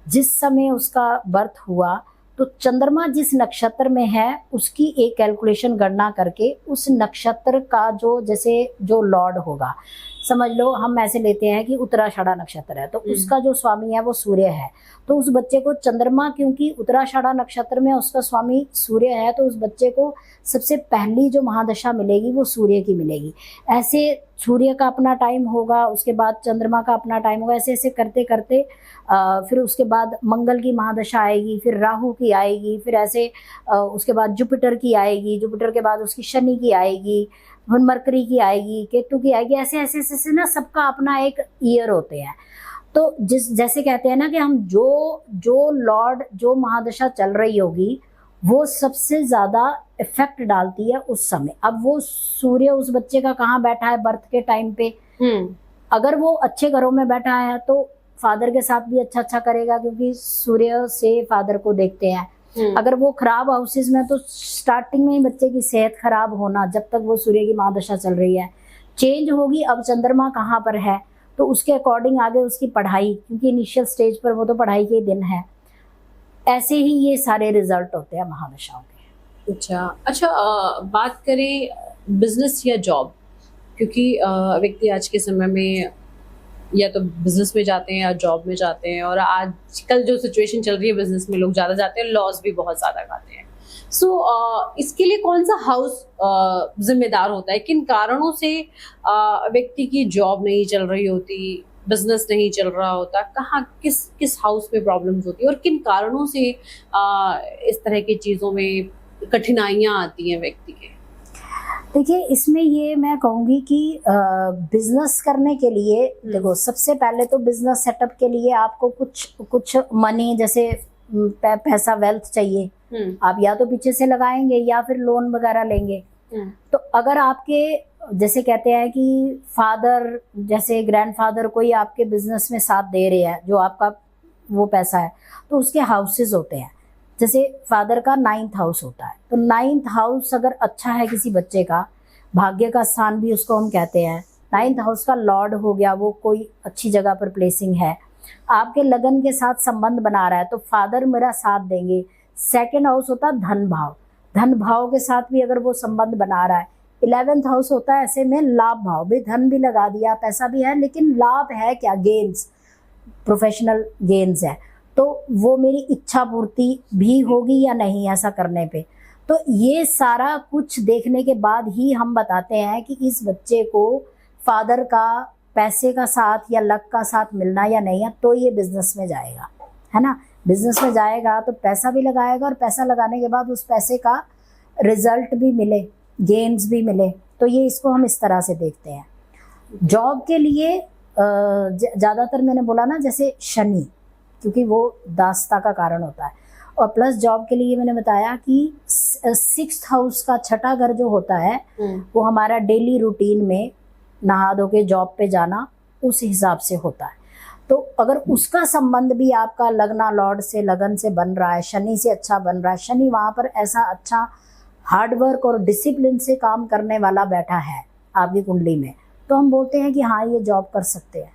जिस समय उसका बर्थ हुआ तो चंद्रमा जिस नक्षत्र में है उसकी एक कैलकुलेशन गणना करके उस नक्षत्र का जो लॉर्ड होगा, समझ लो हम ऐसे लेते हैं कि उत्तराषाढ़ा नक्षत्र है तो उसका जो स्वामी है वो सूर्य है, तो उस बच्चे को चंद्रमा, क्योंकि उत्तराषाढ़ा नक्षत्र में उसका स्वामी सूर्य है, तो उस बच्चे को सबसे पहली जो महादशा मिलेगी वो सूर्य की मिलेगी। ऐसे सूर्य का अपना टाइम होगा, उसके बाद चंद्रमा का अपना टाइम होगा, ऐसे ऐसे करते करते फिर उसके बाद मंगल की महादशा आएगी, फिर राहु की आएगी, फिर ऐसे उसके बाद जुपिटर की आएगी, जुपिटर के बाद उसकी शनि की आएगी, फिर मरकरी की आएगी, केतु की आएगी, ऐसे ऐसे ऐसे ना सबका अपना एक ईयर होते हैं। तो जैसे कहते हैं ना कि हम जो लॉर्ड जो महादशा चल रही होगी वो सबसे ज्यादा इफेक्ट डालती है उस समय। अब वो सूर्य उस बच्चे का कहाँ बैठा है बर्थ के टाइम पे, अगर वो अच्छे घरों में बैठा है तो फादर के साथ भी अच्छा करेगा, क्योंकि सूर्य से फादर को देखते हैं। अगर वो खराब हाउसेज में, तो स्टार्टिंग में ही बच्चे की सेहत खराब होना, जब तक वो सूर्य की महादशा चल रही है, चेंज होगी। अब चंद्रमा कहाँ पर है तो उसके अकॉर्डिंग आगे उसकी पढ़ाई, क्योंकि इनिशियल स्टेज पर वो तो पढ़ाई के दिन है, ऐसे ही ये सारे रिजल्ट होते हैं महादशाओं के। अच्छा, बात करें बिजनेस या जॉब, क्योंकि व्यक्ति आज के समय में या तो बिजनेस में जाते हैं या जॉब में जाते हैं, और आजकल जो सिचुएशन चल रही है बिजनेस में लोग ज़्यादा जाते हैं, लॉस भी बहुत ज़्यादा खाते हैं। इसके लिए कौन सा हाउस जिम्मेदार होता है? किन कारणों से व्यक्ति की जॉब नहीं चल रही होती, बिजनेस नहीं चल रहा होता, कहाँ किस किस हाउस में प्रॉब्लम्स होती है और किन कारणों से इस तरह की चीजों में कठिनाइयां आती हैं व्यक्ति के? देखिए, इसमें ये मैं कहूँगी कि बिजनेस करने के लिए देखो, सबसे पहले तो बिजनेस सेटअप के लिए आपको कुछ मनी, जैसे पैसा, वेल्थ चाहिए। आप या तो पीछे से लगाएंगे या फिर लोन वगैरह लेंगे। तो अगर आपके, जैसे कहते हैं कि फादर, जैसे ग्रैंडफादर कोई आपके बिजनेस में साथ दे रहे हैं, जो आपका वो पैसा है, तो उसके हाउसेस होते हैं। जैसे फादर का 9th हाउस होता है, तो 9th हाउस अगर अच्छा है किसी बच्चे का, भाग्य का स्थान भी उसको हम कहते हैं, 9th हाउस का लॉर्ड हो गया, वो कोई अच्छी जगह पर प्लेसिंग है, आपके लगन के साथ संबंध बना रहा है, तो फादर मेरा साथ देंगे। 2nd हाउस होता है धन भाव, धन भाव के साथ भी अगर वो संबंध बना रहा है। 11th हाउस होता है ऐसे में लाभ भाव, भी धन भी लगा दिया, पैसा भी है, लेकिन लाभ है क्या? गेन्स, प्रोफेशनल गेन्स है, तो वो मेरी इच्छा पूर्ति भी होगी या नहीं ऐसा करने पे। तो ये सारा कुछ देखने के बाद ही हम बताते हैं कि इस बच्चे को फादर का पैसे का साथ या लक का साथ मिलना या नहीं है, तो ये बिजनेस में जाएगा, है ना। बिजनेस में जाएगा तो पैसा भी लगाएगा, और पैसा लगाने के बाद उस पैसे का रिजल्ट भी मिले, गेन्स भी मिले, तो ये इसको हम इस तरह से देखते हैं। जॉब के लिए ज़्यादातर मैंने बोला ना, जैसे शनि, क्योंकि वो दासता का कारण होता है, और प्लस जॉब के लिए मैंने बताया कि 6th हाउस का छठा घर जो होता है, वो हमारा डेली रूटीन में नहा धो के जॉब पे जाना, उस हिसाब से होता है। तो अगर उसका संबंध भी आपका लगना लॉर्ड से, लगन से बन रहा है, शनि से अच्छा बन रहा है, शनि वहाँ पर ऐसा अच्छा हार्डवर्क और डिसिप्लिन से काम करने वाला बैठा है आपकी कुंडली में, तो हम बोलते हैं कि हाँ, ये जॉब कर सकते हैं।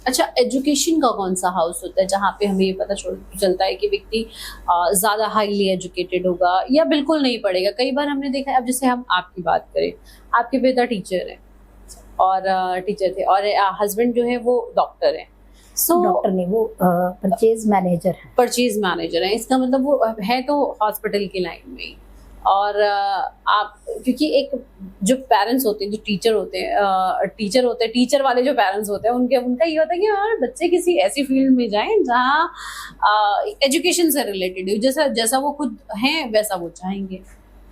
अच्छा, एजुकेशन का कौन सा हाउस होता है जहाँ पे हमें ये पता चलता है कि व्यक्ति ज़्यादा हाईली एजुकेटेड होगा या बिल्कुल नहीं पढ़ेगा? कई बार हमने देखा है, अब जैसे हम आपकी बात करें, आपके पिता टीचर हैं और टीचर थे, और हस्बैंड जो है वो डॉक्टर है। डॉक्टर नहीं, वो परचेज मैनेजर है। परचेज मैनेजर है, इसका मतलब वो है तो हॉस्पिटल की लाइन में ही। और आप, क्योंकि एक जो पेरेंट्स होते हैं, जो टीचर होते हैं, टीचर वाले जो पेरेंट्स होते हैं, उनका ये होता है कि यार बच्चे किसी ऐसी फील्ड में जाएं जहाँ एजुकेशन से रिलेटेड हो, जैसा वो खुद हैं वैसा वो चाहेंगे।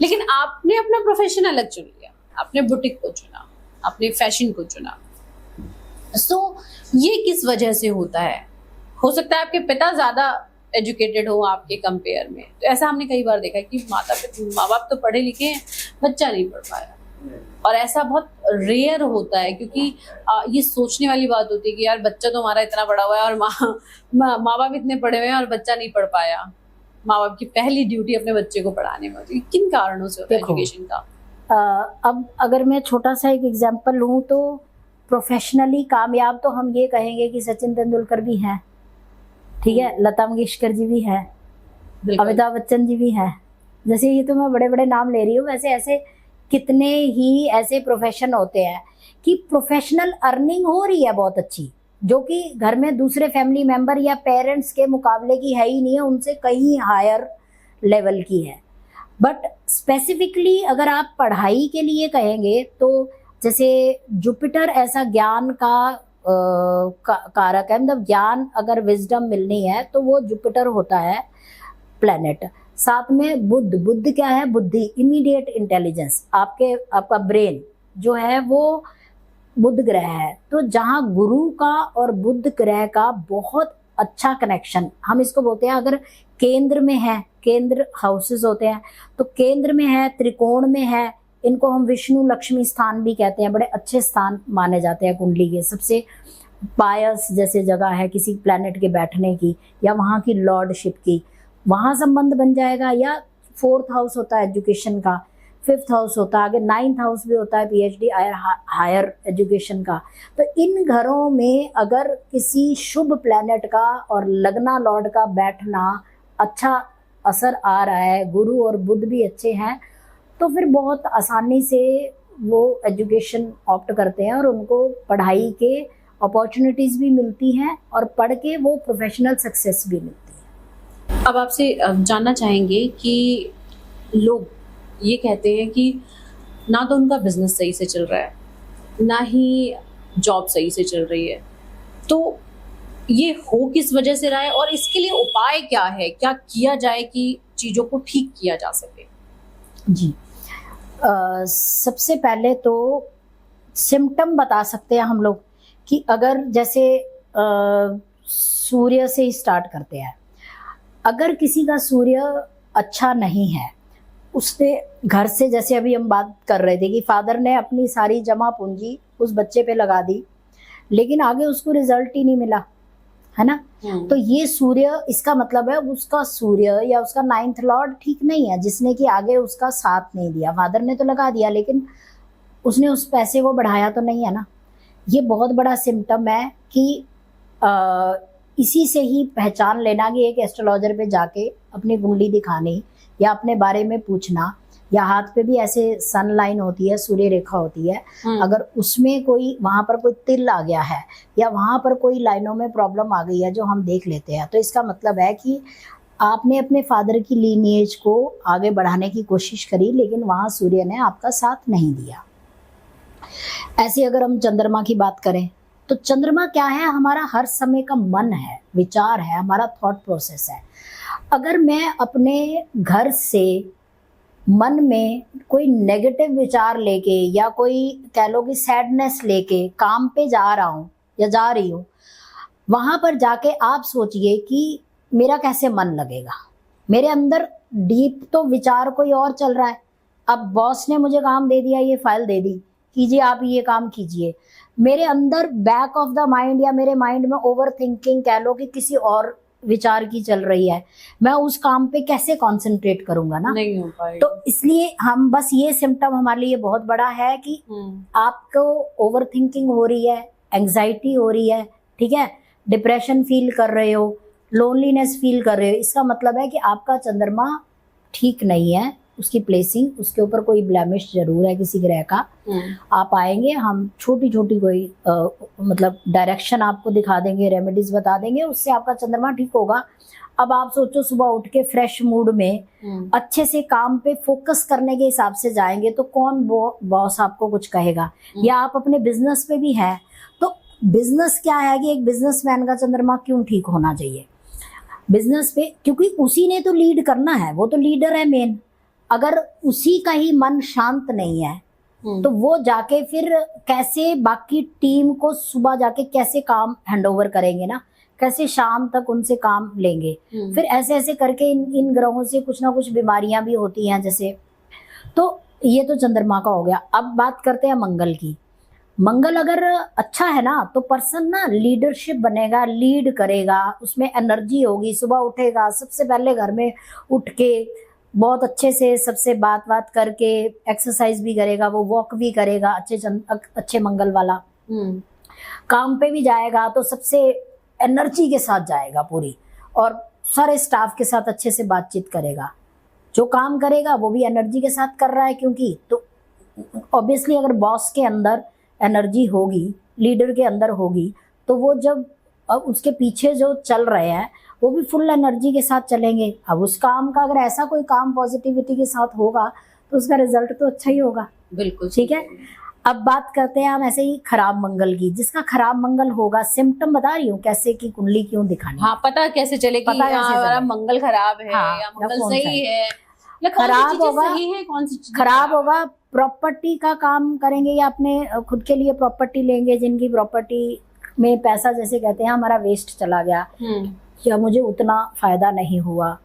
लेकिन आपने अपना प्रोफेशन अलग चुन लिया, आपने बुटीक को चुना, आपने फैशन को चुना। ये किस वजह से होता है? हो सकता है आपके पिता ज्यादा एजुकेटेड हो आपके कंपेयर में, तो ऐसा हमने कई बार देखा है कि माँ बाप तो पढ़े लिखे हैं, बच्चा नहीं पढ़ पाया, और ऐसा बहुत रेयर होता है, क्योंकि ये सोचने वाली बात होती है कि यार बच्चा तो हमारा इतना बड़ा हुआ है और माँ बाप इतने पढ़े हुए हैं और बच्चा नहीं पढ़ पाया। माँ बाप की पहली ड्यूटी अपने बच्चे को पढ़ाने में होती है। किन कारणों से होता है एजुकेशन का? अब अगर मैं छोटा सा एक एग्जाम्पल लूँ, तो प्रोफेशनली कामयाब तो हम ये कहेंगे कि सचिन तेंदुलकर भी हैं, ठीक है, लता मंगेशकर जी भी है, अमिताभ बच्चन जी भी है। जैसे ये तो मैं बड़े बड़े नाम ले रही हूँ, वैसे ऐसे कितने ही ऐसे प्रोफेशन होते हैं कि प्रोफेशनल अर्निंग हो रही है बहुत अच्छी, जो कि घर में दूसरे फैमिली मेंबर या पेरेंट्स के मुकाबले की है ही नहीं है, उनसे कहीं हायर लेवल की है। बट स्पेसिफिकली अगर आप पढ़ाई के लिए कहेंगे, तो जैसे जुपिटर ऐसा ज्ञान का कारक है, मतलब ज्ञान अगर विजडम मिलनी है तो वो जुपिटर होता है प्लेनेट। साथ में बुध क्या है? बुद्धि, इमीडिएट इंटेलिजेंस, आपका ब्रेन जो है वो बुध ग्रह है। तो जहाँ गुरु का और बुध ग्रह का बहुत अच्छा कनेक्शन, हम इसको बोलते हैं, अगर केंद्र में है, केंद्र हाउसेस होते हैं, तो केंद्र में है, त्रिकोण में है, इनको हम विष्णु लक्ष्मी स्थान भी कहते हैं, बड़े अच्छे स्थान माने जाते हैं कुंडली के। सबसे पायस जैसे जगह है किसी प्लैनेट के बैठने की या वहाँ की लॉर्डशिप की, वहाँ संबंध बन जाएगा। या 4th हाउस होता है एजुकेशन का, 5th हाउस होता है, आगे 9th हाउस भी होता है PhD हायर एजुकेशन का। तो इन घरों में अगर किसी शुभ प्लैनेट का और लगना लॉर्ड का बैठना अच्छा असर आ रहा है, गुरु और बुध भी अच्छे हैं, तो फिर बहुत आसानी से वो एजुकेशन ऑप्ट करते हैं और उनको पढ़ाई के अपॉर्चुनिटीज़ भी मिलती हैं और पढ़ के वो प्रोफेशनल सक्सेस भी मिलती है। अब आपसे जानना चाहेंगे कि लोग ये कहते हैं कि ना तो उनका बिजनेस सही से चल रहा है, ना ही जॉब सही से चल रही है, तो ये हो किस वजह से रहा है और इसके लिए उपाय क्या है, क्या किया जाए कि चीजों को ठीक किया जा सके? जी, सबसे पहले तो सिम्टम बता सकते हैं हम लोग कि अगर जैसे सूर्य से ही स्टार्ट करते हैं। अगर किसी का सूर्य अच्छा नहीं है, उसने घर से, जैसे अभी हम बात कर रहे थे कि फादर ने अपनी सारी जमा पूंजी उस बच्चे पे लगा दी, लेकिन आगे उसको रिजल्ट ही नहीं मिला, है ना। तो ये सूर्य, इसका मतलब है उसका सूर्य या उसका 9th लॉर्ड ठीक नहीं है, जिसने कि आगे उसका साथ नहीं दिया। फादर ने तो लगा दिया, लेकिन उसने उस पैसे को बढ़ाया तो नहीं है ना। ये बहुत बड़ा सिम्टम है कि इसी से ही पहचान लेना कि एक एस्ट्रोलॉजर पे जाके अपनी कुंडली दिखानी या अपने बारे में पूछना, या हाथ पे भी ऐसे सन लाइन होती है, सूर्य रेखा होती है, अगर उसमें कोई, वहां पर कोई तिल आ गया है या वहां पर कोई लाइनों में प्रॉब्लम आ गई है जो हम देख लेते हैं, तो इसका मतलब है कि आपने अपने फादर की लीनिएज को आगे बढ़ाने की कोशिश करी, लेकिन वहां सूर्य ने आपका साथ नहीं दिया। ऐसे अगर हम चंद्रमा की बात करें, तो चंद्रमा क्या है? हमारा हर समय का मन है, विचार है, हमारा थॉट प्रोसेस है। अगर मैं अपने घर से मन में कोई नेगेटिव विचार लेके या कोई कह लो कि सैडनेस लेके काम पे जा रहा हूँ या जा रही हूँ, वहां पर जाके आप सोचिए कि मेरा कैसे मन लगेगा। मेरे अंदर डीप तो विचार कोई और चल रहा है। अब बॉस ने मुझे काम दे दिया, ये फाइल दे दी, कीजिए आप ये काम कीजिए, मेरे अंदर बैक ऑफ द माइंड या मेरे माइंड में ओवर थिंकिंग कह लो कि किसी और विचार की चल रही है, मैं उस काम पे कैसे कंसंट्रेट करूंगा ना, नहीं हो पाएगा। तो इसलिए हम बस, ये सिम्टम हमारे लिए बहुत बड़ा है कि आपको ओवर थिंकिंग हो रही है, एंजाइटी हो रही है, ठीक है, डिप्रेशन फील कर रहे हो, लोनलीनेस फील कर रहे हो, इसका मतलब है कि आपका चंद्रमा ठीक नहीं है, उसकी प्लेसिंग, उसके ऊपर कोई ब्लेमिश जरूर है किसी ग्रह का। आप आएंगे, हम छोटी छोटी कोई मतलब डायरेक्शन आपको दिखा देंगे, रेमेडीज बता देंगे, उससे आपका चंद्रमा ठीक होगा। अब आप सोचो, सुबह उठ के फ्रेश मूड में अच्छे से काम पे फोकस करने के हिसाब से जाएंगे तो कौन बॉस आपको कुछ कहेगा। या आप अपने बिजनेस पे भी है, तो बिजनेस क्या है कि एक बिजनेसमैन का चंद्रमा क्यों ठीक होना चाहिए बिजनेस पे, क्योंकि उसी ने तो लीड करना है, वो तो लीडर है मेन। अगर उसी का ही मन शांत नहीं है तो वो जाके फिर कैसे बाकी टीम को सुबह जाके कैसे काम हैंडओवर करेंगे ना, कैसे शाम तक उनसे काम लेंगे। फिर ऐसे ऐसे करके इन ग्रहों से कुछ ना कुछ बीमारियां भी होती हैं जैसे। तो ये तो चंद्रमा का हो गया। अब बात करते हैं मंगल की। मंगल अगर अच्छा है ना तो पर्सन ना लीडरशिप बनेगा, लीड करेगा, उसमें एनर्जी होगी, सुबह उठेगा, सबसे पहले घर में उठ के बहुत अच्छे से सबसे बात करके एक्सरसाइज भी करेगा, वो वॉक भी करेगा अच्छे मंगल वाला। काम पे भी जाएगा तो सबसे एनर्जी के साथ जाएगा पूरी, और सारे स्टाफ के साथ अच्छे से बातचीत करेगा। जो काम करेगा वो भी एनर्जी के साथ कर रहा है, क्योंकि तो ऑब्वियसली अगर बॉस के अंदर एनर्जी होगी, लीडर के अंदर होगी, तो वो जब उसके पीछे जो चल रहे हैं वो भी फुल एनर्जी के साथ चलेंगे। अब उस काम का अगर ऐसा कोई काम पॉजिटिविटी के साथ होगा तो उसका रिजल्ट तो अच्छा ही होगा। बिल्कुल ठीक है। अब बात करते हैं हम ऐसे ही खराब मंगल की। जिसका खराब मंगल होगा, सिम्टम बता रही हूँ कैसे कि कुंडली क्यों दिखानी। हाँ, पता कैसे चले कि हमारा मंगल खराब है या मंगल सही है या खराब होगा, सही है, कौन सी चीज खराब होगा। प्रॉपर्टी का काम करेंगे या अपने खुद के लिए प्रॉपर्टी लेंगे, जिनकी प्रॉपर्टी में पैसा जैसे कहते हैं हमारा वेस्ट चला गया या मुझे उतना फायदा नहीं हुआ।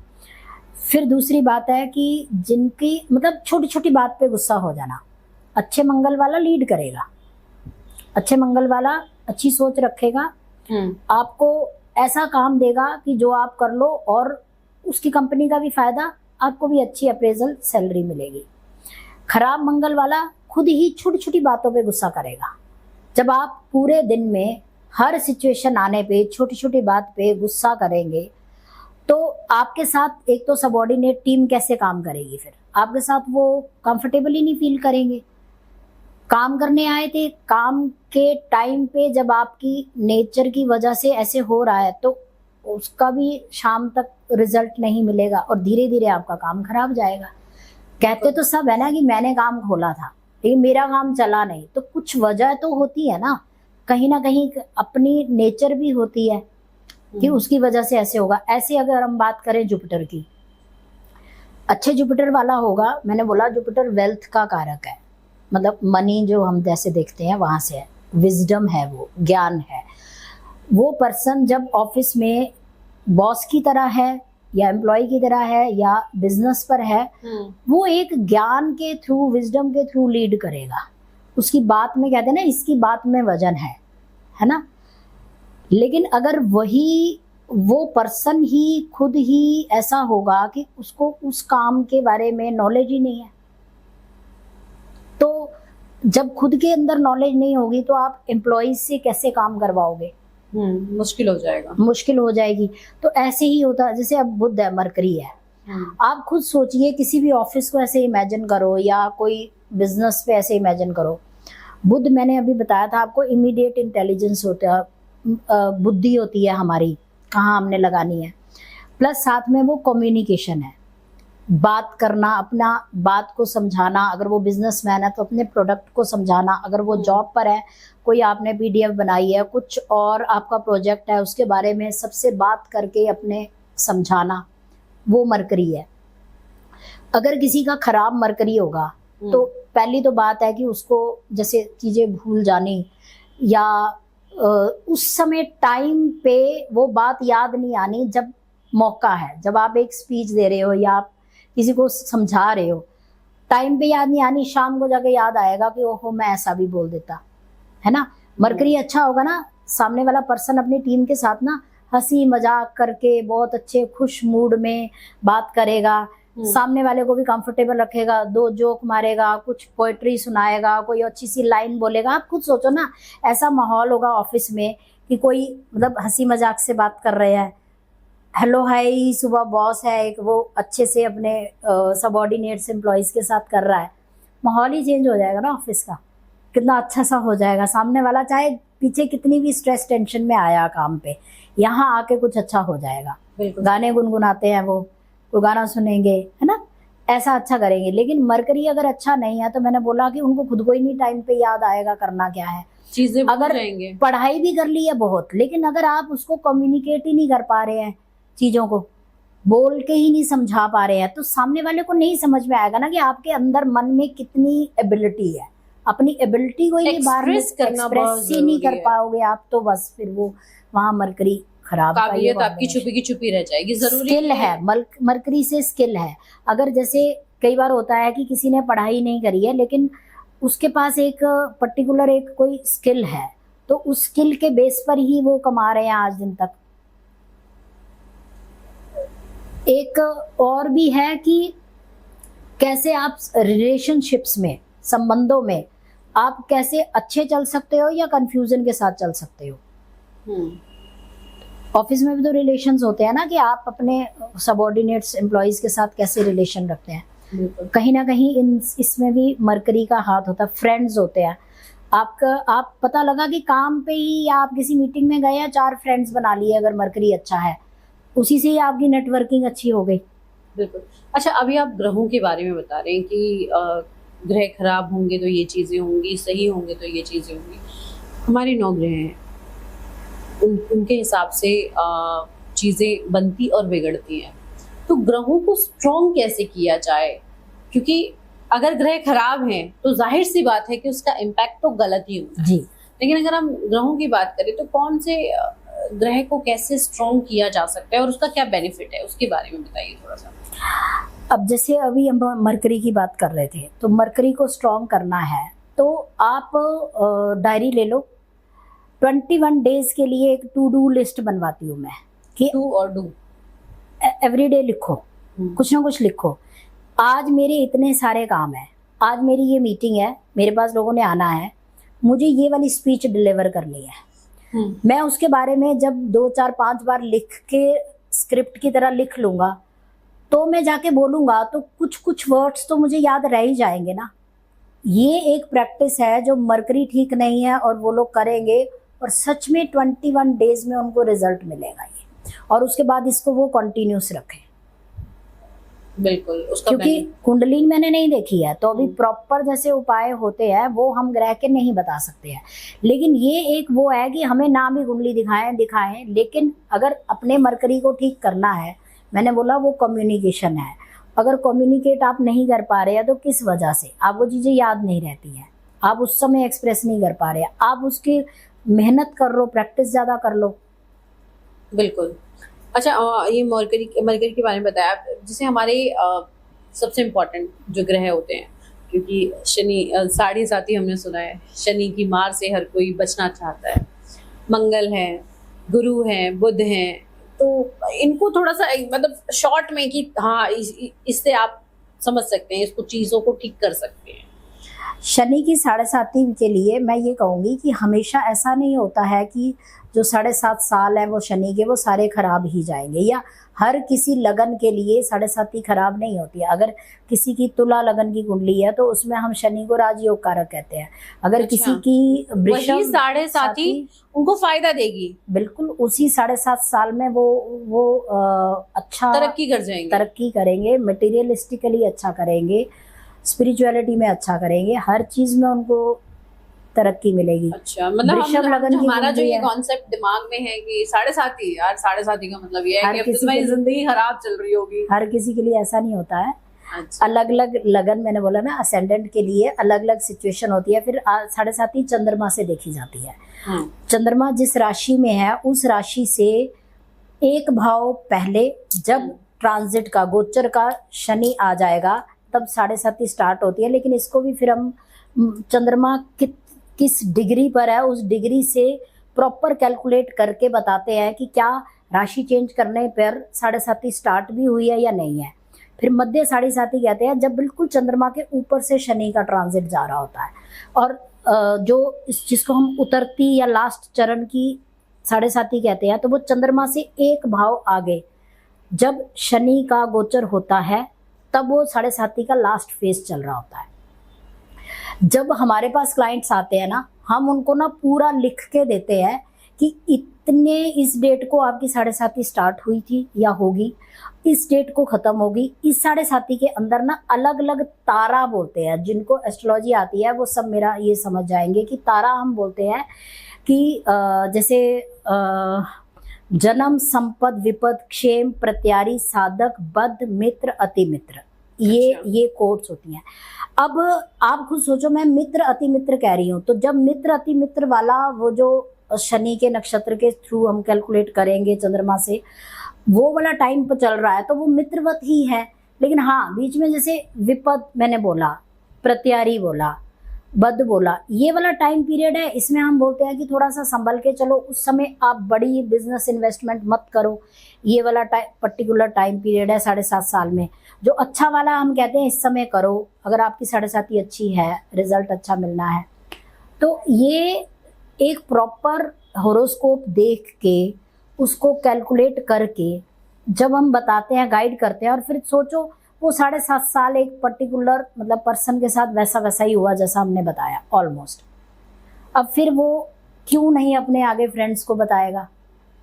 फिर दूसरी बात है कि जिनकी मतलब छोटी छोटी बात पे गुस्सा हो जाना। अच्छे मंगल वाला लीड करेगा, अच्छे मंगल वाला अच्छी सोच रखेगा, आपको ऐसा काम देगा कि जो आप कर लो और उसकी कंपनी का भी फायदा, आपको भी अच्छी अप्रेजल सैलरी मिलेगी। खराब मंगल वाला खुद ही छोटी छोटी बातों पे गुस्सा करेगा। जब आप पूरे दिन में हर सिचुएशन आने पे छोटी छोटी बात पे गुस्सा करेंगे तो आपके साथ एक तो सबऑर्डिनेट टीम कैसे काम करेगी, फिर आपके साथ वो कंफर्टेबल ही नहीं फील करेंगे। काम करने आए थे, काम के टाइम पे जब आपकी नेचर की वजह से ऐसे हो रहा है तो उसका भी शाम तक रिजल्ट नहीं मिलेगा और धीरे धीरे आपका काम खराब जाएगा। कहते तो सब है ना कि मैंने काम खोला था, लेकिन मेरा काम चला नहीं, तो कुछ वजह तो होती है ना कहीं अपनी नेचर भी होती है कि उसकी वजह से ऐसे होगा। ऐसे अगर हम बात करें जुपिटर की, अच्छे जुपिटर वाला होगा, मैंने बोला जुपिटर वेल्थ का कारक है, मतलब मनी जो हम जैसे देखते हैं वहां से है, विजडम है, वो ज्ञान है। वो पर्सन जब ऑफिस में बॉस की तरह है या एम्प्लॉय की तरह है या बिजनेस पर है, वो एक ज्ञान के थ्रू, विजडम के थ्रू लीड करेगा। उसकी बात में कहते हैं ना, इसकी बात में वजन है ना। लेकिन अगर वही वो पर्सन ही खुद ही ऐसा होगा कि उसको उस काम के बारे में नॉलेज ही नहीं है, तो जब खुद के अंदर नॉलेज नहीं होगी तो आप एम्प्लॉयज से कैसे काम करवाओगे? मुश्किल हो जाएगा, मुश्किल हो जाएगी। तो ऐसे ही होता है, जैसे अब बुध है, मरकरी है, आप खुद सोचिए, किसी भी ऑफिस को ऐसे इमेजिन करो या कोई बिजनेस पे ऐसे इमेजिन करो। बुध, मैंने अभी बताया था आपको, इमीडिएट इंटेलिजेंस होता है, बुद्धि होती है हमारी, कहाँ हमने लगानी है, प्लस साथ में वो कम्युनिकेशन है, बात करना, अपना बात को समझाना। अगर वो बिजनेसमैन है तो अपने प्रोडक्ट को समझाना, अगर वो जॉब पर है, कोई आपने पीडीएफ बनाई है, कुछ और आपका प्रोजेक्ट है, उसके बारे में सबसे बात करके अपने समझाना, वो मरकरी है। अगर किसी का खराब मरकरी होगा तो पहली तो बात है कि उसको जैसे चीजें भूल जानी, या उस समय टाइम पे वो बात याद नहीं आनी जब मौका है, जब आप एक स्पीच दे रहे हो या आप किसी को समझा रहे हो, टाइम पे याद नहीं आनी, शाम को जाके याद आएगा कि ओहो मैं ऐसा भी बोल देता, है ना। मरकरी अच्छा होगा ना, सामने वाला पर्सन अपनी टीम के साथ ना हंसी मजाक करके बहुत अच्छे खुश मूड में बात करेगा, सामने वाले को भी कंफर्टेबल रखेगा, दो जोक मारेगा, कुछ पोएट्री सुनाएगा, कोई अच्छी सी लाइन बोलेगा। आप खुद सोचो ना, ऐसा माहौल होगा ऑफिस में कि कोई मतलब हंसी मजाक से बात कर रहे हैं, हेलो हाय, सुबह बॉस है एक, वो अच्छे से अपने सबऑर्डिनेट्स एम्प्लॉयज के साथ कर रहा है, माहौल ही चेंज हो जाएगा ना ऑफिस का, कितना अच्छा सा हो जाएगा। सामने वाला चाहे पीछे कितनी भी स्ट्रेस टेंशन में आया काम पे, यहाँ आके कुछ अच्छा हो जाएगा। गाने गुनगुनाते हैं वो गाना सुनेंगे, है ना, ऐसा अच्छा करेंगे। लेकिन मरकरी अगर अच्छा नहीं है तो मैंने बोला कि उनको खुद को ही नहीं टाइम पे याद आएगा करना क्या है, चीजें अगर पढ़ाई भी कर ली है बहुत, लेकिन अगर आप उसको कम्युनिकेट ही नहीं कर पा रहे हैं, चीजों को बोल के ही नहीं समझा पा रहे हैं, तो सामने वाले को नहीं समझ में आएगा ना कि आपके अंदर मन में कितनी एबिलिटी है। अपनी एबिलिटी को ही बाहर में एक्सप्रेस ही नहीं कर पाओगे आप, तो बस फिर वो वहां मरकरी खराब, काबिलियत आपकी छुपी की छुपी रह जाएगी। जरूरी स्किल है, मरकरी से स्किल है। अगर जैसे कई बार होता है कि किसी ने पढ़ाई नहीं करी है लेकिन उसके पास एक पर्टिकुलर एक कोई स्किल है, तो उस स्किल के बेस पर ही वो कमा रहे हैं आज दिन तक। एक और भी है कि कैसे आप रिलेशनशिप्स में, संबंधों में आप कैसे अच्छे चल सकते हो या कंफ्यूजन के साथ चल सकते हो। ऑफिस में भी तो रिलेशंस होते हैं ना, कि आप अपने सबऑर्डिनेट्स एम्प्लॉयज के साथ कैसे रिलेशन रखते हैं, कहीं ना कहीं इसमें भी मरकरी का हाथ होता है। फ्रेंड्स होते हैं आपका, आप पता लगा कि काम पे ही या आप किसी मीटिंग में गए हैं, 4 फ्रेंड्स बना लिए, अगर मरकरी अच्छा है उसी से ही आपकी नेटवर्किंग अच्छी हो गई। बिल्कुल। अच्छा, अभी आप ग्रहों के बारे में बता रहे हैं कि ग्रह खराब होंगे तो ये चीजें होंगी, सही होंगे तो ये चीजें होंगी। हमारे 9 ग्रह हैं, उनके हिसाब से चीजें बनती और बिगड़ती हैं। तो ग्रहों को स्ट्रॉन्ग कैसे किया जाए, क्योंकि अगर ग्रह खराब हैं तो जाहिर सी बात है कि उसका इम्पैक्ट तो गलत ही होगा जी। लेकिन अगर हम ग्रहों की बात करें तो कौन से ग्रह को कैसे स्ट्रॉन्ग किया जा सकता है और उसका क्या बेनिफिट है, उसके बारे में बताइए थोड़ा सा। अब जैसे अभी हम मरकरी की बात कर रहे थे, तो मरकरी को स्ट्रॉन्ग करना है तो आप डायरी ले लो, 21 डेज के लिए एक टू डू लिस्ट बनवाती हूँ मैं, कि डू और डू एवरीडे लिखो, कुछ ना कुछ लिखो। आज मेरे इतने सारे काम है, आज मेरी ये मीटिंग है, मेरे पास लोगों ने आना है, मुझे ये वाली स्पीच डिलीवर करनी है। मैं उसके बारे में जब 2, 4, 5 बार लिख के स्क्रिप्ट की तरह लिख लूंगा तो मैं जाके बोलूंगा तो कुछ कुछ वर्ड्स तो मुझे याद रह ही जाएंगे ना। ये एक प्रैक्टिस है जो मरकरी ठीक नहीं है और वो लोग करेंगे और सच में 21 डेज में उनको रिजल्ट मिलेगा ये, और उसके बाद इसको वो कंटिन्यूस रखें। बिल्कुल उसका क्योंकि कुंडली मैंने नहीं देखी है, तो अभी हम्म। प्रॉपर जैसे उपाय होते हैं वो हम ग्रह के नहीं बता सकते हैं। लेकिन ये एक वो है कि हमें ना भी कुंडली दिखाएं, लेकिन अगर अपने मरकरी को ठीक करना है, मैंने बोला वो कम्युनिकेशन है। अगर कम्युनिकेट आप नहीं कर पा रहे हैं तो किस वजह से, आपको चीजें याद नहीं रहती हैं, आप उस समय एक्सप्रेस नहीं कर पा रहे हैं, आप उसकी मेहनत कर लो, प्रैक्टिस ज्यादा कर लो। बिल्कुल। अच्छा, ये मरकरी के बारे में बताया, जैसे हमारे सबसे इम्पोर्टेंट जो ग्रह होते हैं, क्योंकि शनि साढ़े साथी हमने सुना है, शनि की मार से हर कोई बचना चाहता है। मंगल है, गुरु हैं, बुध हैं, तो इनको थोड़ा सा मतलब शॉर्ट में कि हाँ इससे आप समझ सकते हैं, इसको चीजों को ठीक कर सकते हैं। शनि की 7.5 के लिए मैं ये कहूंगी कि हमेशा ऐसा नहीं होता है कि जो 7.5 साल है वो शनि के वो सारे खराब ही जाएंगे, या हर किसी लगन के लिए 7.5 खराब नहीं होती है। अगर किसी की तुला लगन की कुंडली है तो उसमें हम शनि को राजयोग कारक कहते हैं। अगर अच्छा, किसी की वही वृषभ 7.5 उनको फायदा देगी, बिल्कुल उसी 7.5 साल में वो अच्छा तरक्की कर जाएंगे, तरक्की करेंगे, मटेरियलिस्टिकली अच्छा करेंगे, स्पिरिचुअलिटी में अच्छा करेंगे, हर चीज में उनको तरक्की मिलेगी। अच्छा, मतलब वृषभ लगन की हमारा जो कुंडली ये है। कॉन्सेप्ट दिमाग में है कि 7.5 यार, 7.5 का मतलब ये है हर कि अब तो किसी तुम्हारी के लिए- जिंदगी खराब चल रही होगी। हर किसी के लिए ऐसा नहीं होता है। अच्छा, अलग अलग लगन, मैंने बोला ना, असेंडेंट के लिए अलग अलग सिचुएशन होती है। फिर 7.5 चंद्रमा से देखी जाती है। चंद्रमा जिस राशि में है उस राशि से एक भाव पहले जब ट्रांजिट का, गोचर का शनि आ जाएगा तब 7.5 स्टार्ट होती है। लेकिन इसको भी फिर हम चंद्रमा किस डिग्री पर है उस डिग्री से प्रॉपर कैलकुलेट करके बताते हैं कि क्या राशि चेंज करने पर 7.5 स्टार्ट भी हुई है या नहीं है। फिर मध्य 7.5 कहते हैं जब बिल्कुल चंद्रमा के ऊपर से शनि का ट्रांजिट जा रहा होता है। और जो जिसको हम उतरती या लास्ट चरण की 7.5 कहते हैं, तो वो चंद्रमा से एक भाव आगे जब शनि का गोचर होता है तब वो 7.5 का लास्ट फेज चल रहा होता है। जब हमारे पास क्लाइंट्स आते हैं ना, हम उनको ना पूरा लिख के देते हैं कि इतने इस डेट को आपकी 7.5 स्टार्ट हुई थी या होगी, इस डेट को खत्म होगी। इस 7.5 के अंदर ना अलग अलग तारा बोलते हैं, जिनको एस्ट्रोलॉजी आती है वो सब मेरा ये समझ जाएंगे कि तारा हम बोलते हैं कि जैसे जन्म, संपद, विपद, क्षेम, प्रत्यारी, साधक, बद्ध, मित्र, अति मित्र, ये कोड्स होती हैं। अब आप खुद सोचो, मैं मित्र अति मित्र कह रही हूँ, तो जब मित्र अति मित्र वाला वो जो शनि के नक्षत्र के थ्रू हम कैलकुलेट करेंगे चंद्रमा से, वो वाला टाइम पर चल रहा है तो वो मित्रवत ही है। लेकिन हाँ, बीच में जैसे विपद मैंने बोला, प्रत्यारी बोला, बद्ध बोला, ये वाला टाइम पीरियड है, इसमें हम बोलते हैं कि थोड़ा सा संभल के चलो, उस समय आप बड़ी बिजनेस इन्वेस्टमेंट मत करो। ये वाला पर्टिकुलर टाइम पीरियड है 7.5 साल में। जो अच्छा वाला हम कहते हैं इस समय करो, अगर आपकी 7.5 अच्छी है, रिजल्ट अच्छा मिलना है। तो ये एक प्रॉपर होरोस्कोप देख के उसको कैलकुलेट करके जब हम बताते हैं, गाइड करते हैं, और फिर सोचो वो 7.5 साल एक पर्टिकुलर मतलब पर्सन के साथ वैसा वैसा ही हुआ जैसा हमने बताया ऑलमोस्ट। अब फिर वो क्यों नहीं अपने आगे फ्रेंड्स को बताएगा,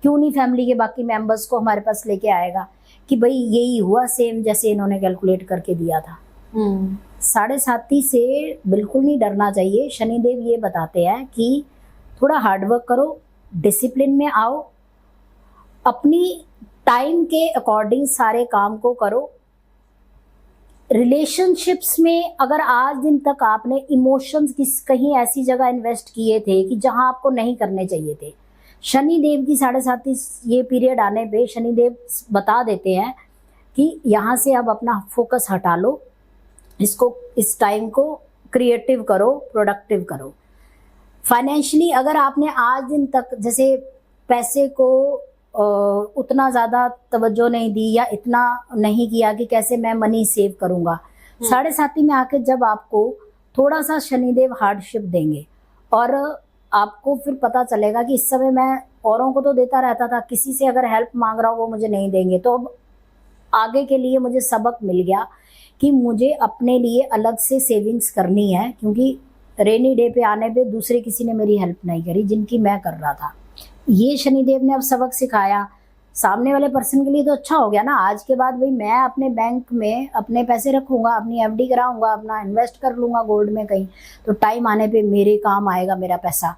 क्यों नहीं फैमिली के बाकी मेंबर्स को हमारे पास लेके आएगा कि भाई यही हुआ सेम जैसे इन्होंने कैलकुलेट करके दिया था। 7.5 से बिल्कुल नहीं डरना चाहिए। शनिदेव ये बताते हैं कि थोड़ा हार्डवर्क करो, डिसिप्लिन में आओ, अपनी टाइम के अकॉर्डिंग सारे काम को करो। रिलेशनशिप्स में अगर आज दिन तक आपने इमोशंस कहीं ऐसी जगह इन्वेस्ट किए थे कि जहां आपको नहीं करने चाहिए थे, शनिदेव की 7.5 ये पीरियड आने पे शनिदेव बता देते हैं कि यहाँ से अब अपना फोकस हटा लो, इसको, इस टाइम को क्रिएटिव करो, प्रोडक्टिव करो। फाइनेंशियली अगर आपने आज दिन तक जैसे पैसे को उतना ज़्यादा तवज्जो नहीं दी या इतना नहीं किया कि कैसे मैं मनी सेव करूँगा, 7.5 में आके जब आपको थोड़ा सा शनिदेव हार्डशिप देंगे और आपको फिर पता चलेगा कि इस समय मैं औरों को तो देता रहता था, किसी से अगर हेल्प मांग रहा हूँ वो मुझे नहीं देंगे, तो अब आगे के लिए मुझे सबक मिल गया कि मुझे अपने लिए अलग से सेविंग्स करनी है, क्योंकि रेनी डे पे आने पे दूसरे किसी ने मेरी हेल्प नहीं करी जिनकी मैं कर रहा था। ये शनिदेव ने अब सबक सिखाया। सामने वाले पर्सन के लिए तो अच्छा हो गया ना। आज के बाद भाई मैं अपने बैंक में अपने पैसे रखूंगा, अपनी एफडी कराऊंगा, अपना इन्वेस्ट कर लूंगा गोल्ड में कहीं, तो टाइम आने पे मेरे काम आएगा मेरा पैसा।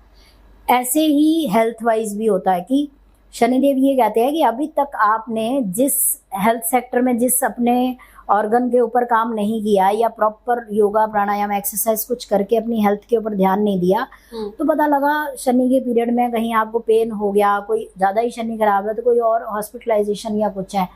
ऐसे ही हेल्थ वाइज भी होता है कि शनिदेव ये कहते हैं कि अभी तक आपने जिस हेल्थ सेक्टर में जिस अपने ऑर्गन के ऊपर काम नहीं किया या प्रॉपर योगा प्राणायाम एक्सरसाइज कुछ करके अपनी हेल्थ के ऊपर ध्यान नहीं दिया, तो पता लगा शनि के पीरियड में कहीं आपको पेन हो गया, कोई ज़्यादा ही शनि खराब है तो कोई और हॉस्पिटलाइजेशन या कुछ है।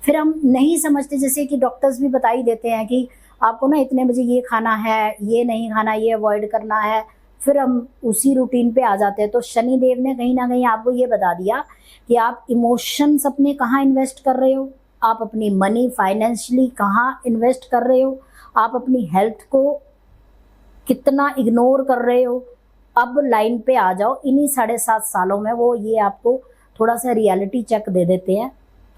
फिर हम नहीं समझते, जैसे कि डॉक्टर्स भी बता ही देते हैं कि आपको ना इतने बजे ये खाना है, ये नहीं खाना, ये अवॉइड करना है, फिर हम उसी रूटीन पे आ जाते हैं। तो शनिदेव ने कहीं ना कहीं आपको ये बता दिया कि आप इमोशंस अपने कहाँ इन्वेस्ट कर रहे हो, आप अपनी मनी फाइनेंशियली कहाँ इन्वेस्ट कर रहे हो, आप अपनी हेल्थ को कितना इग्नोर कर रहे हो। अब लाइन पे आ जाओ। इन्हीं 7.5 सालों में वो ये आपको थोड़ा सा रियलिटी चेक दे देते हैं,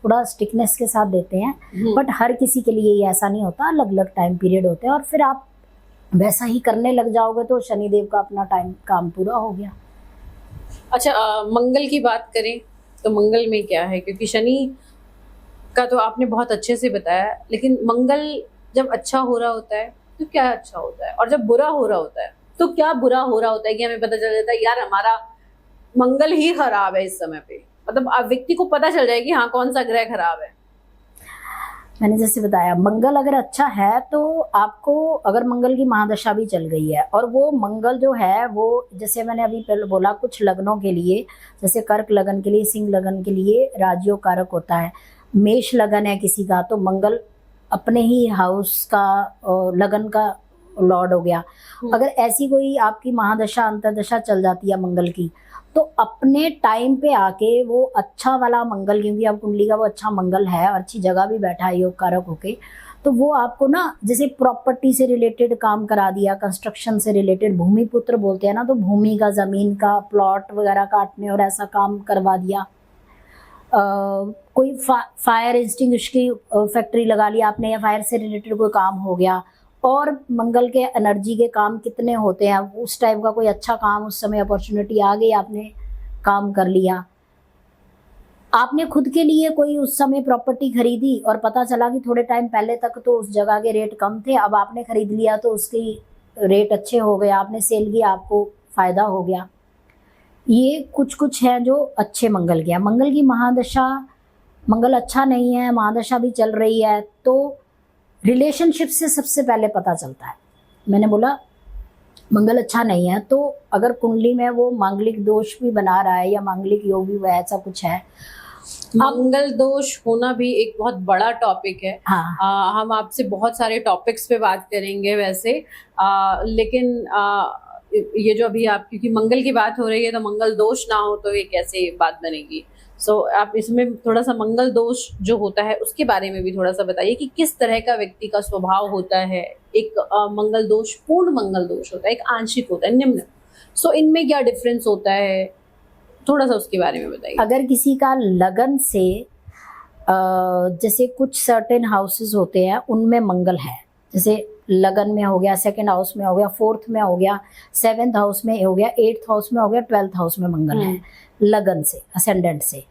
थोड़ा स्टिकनेस के साथ देते हैं, बट हर किसी के लिए ये ऐसा नहीं होता, अलग अलग टाइम पीरियड होते हैं। और फिर आप वैसा ही करने लग जाओगे तो शनिदेव का अपना टाइम काम पूरा हो गया। अच्छा, मंगल की बात करें तो मंगल में क्या है, क्योंकि शनि का तो आपने बहुत अच्छे से बताया, लेकिन मंगल जब अच्छा हो रहा होता है तो क्या अच्छा होता है, और जब बुरा हो रहा होता है तो क्या बुरा हो रहा होता है कि हमें पता चल जाता है यार हमारा मंगल ही खराब है इस समय पे, मतलब आप व्यक्ति को पता चल जाए कि हाँ कौन सा ग्रह खराब है। मैंने जैसे बताया, मंगल अगर अच्छा है तो आपको, अगर मंगल की महादशा भी चल गई है और वो मंगल जो है वो, जैसे मैंने अभी पहले बोला, कुछ लगनों के लिए, जैसे कर्क लगन के लिए, सिंह लगन के लिए राजयोग कारक होता है। मेष लगन है किसी का तो मंगल अपने ही हाउस का लगन का लॉर्ड हो गया। अगर ऐसी कोई आपकी महादशा अंतरदशा चल जाती है मंगल की, तो अपने टाइम पे आके वो अच्छा वाला मंगल, क्योंकि अब कुंडली का वो अच्छा मंगल है और अच्छी जगह भी बैठा है योग कारक होके, तो वो आपको ना जैसे प्रॉपर्टी से रिलेटेड काम करा दिया, कंस्ट्रक्शन से रिलेटेड, भूमि पुत्र बोलते हैं ना, तो भूमि का, जमीन का, प्लॉट वगैरह काटने और ऐसा काम करवा दिया। कोई फायर इंस्टिंग्विश की फैक्ट्री लगा लिया आपने, या फायर से रिलेटेड कोई काम हो गया। और मंगल के एनर्जी के काम कितने होते हैं, उस टाइप का कोई अच्छा काम, उस समय अपॉर्चुनिटी आ गई, आपने काम कर लिया। आपने खुद के लिए कोई उस समय प्रॉपर्टी खरीदी और पता चला कि थोड़े टाइम पहले तक तो उस जगह के रेट कम थे, अब आपने खरीद लिया तो उसकी रेट अच्छे हो गए, आपने सेल किया, आपको फायदा हो गया। ये कुछ है जो अच्छे मंगल के हैं। मंगल की महादशा, मंगल अच्छा नहीं है, महादशा भी चल रही है, तो रिलेशनशिप से सबसे पहले पता चलता है। मैंने बोला मंगल अच्छा नहीं है, तो अगर कुंडली में वो मांगलिक दोष भी बना रहा है या मांगलिक योग भी ऐसा कुछ है। मंगल दोष होना भी एक बहुत बड़ा टॉपिक है। हाँ। हम आपसे बहुत सारे टॉपिक्स पे बात करेंगे वैसे, लेकिन ये जो अभी आप, क्योंकि मंगल की बात हो रही है तो मंगल दोष ना हो तो ये कैसे बात बनेगी। सो आप इसमें थोड़ा सा मंगल दोष जो होता है उसके बारे में भी थोड़ा सा बताइए कि किस तरह का व्यक्ति का स्वभाव होता है। एक मंगल दोष, पूर्ण मंगल दोष होता है, एक आंशिक होता है, निम्न। सो इनमें क्या डिफरेंस होता है, थोड़ा सा उसके बारे में बताइए। अगर किसी का लगन से जैसे कुछ सर्टेन हाउसेस होते हैं उनमें मंगल है, जैसे लगन में हो गया, सेकंड हाउस में हो गया, फोर्थ में हो गया, 7th हाउस में हो गया, 8th हाउस में हो गया, 12th हाउस में मंगल है लगन से, असेंडेंट से,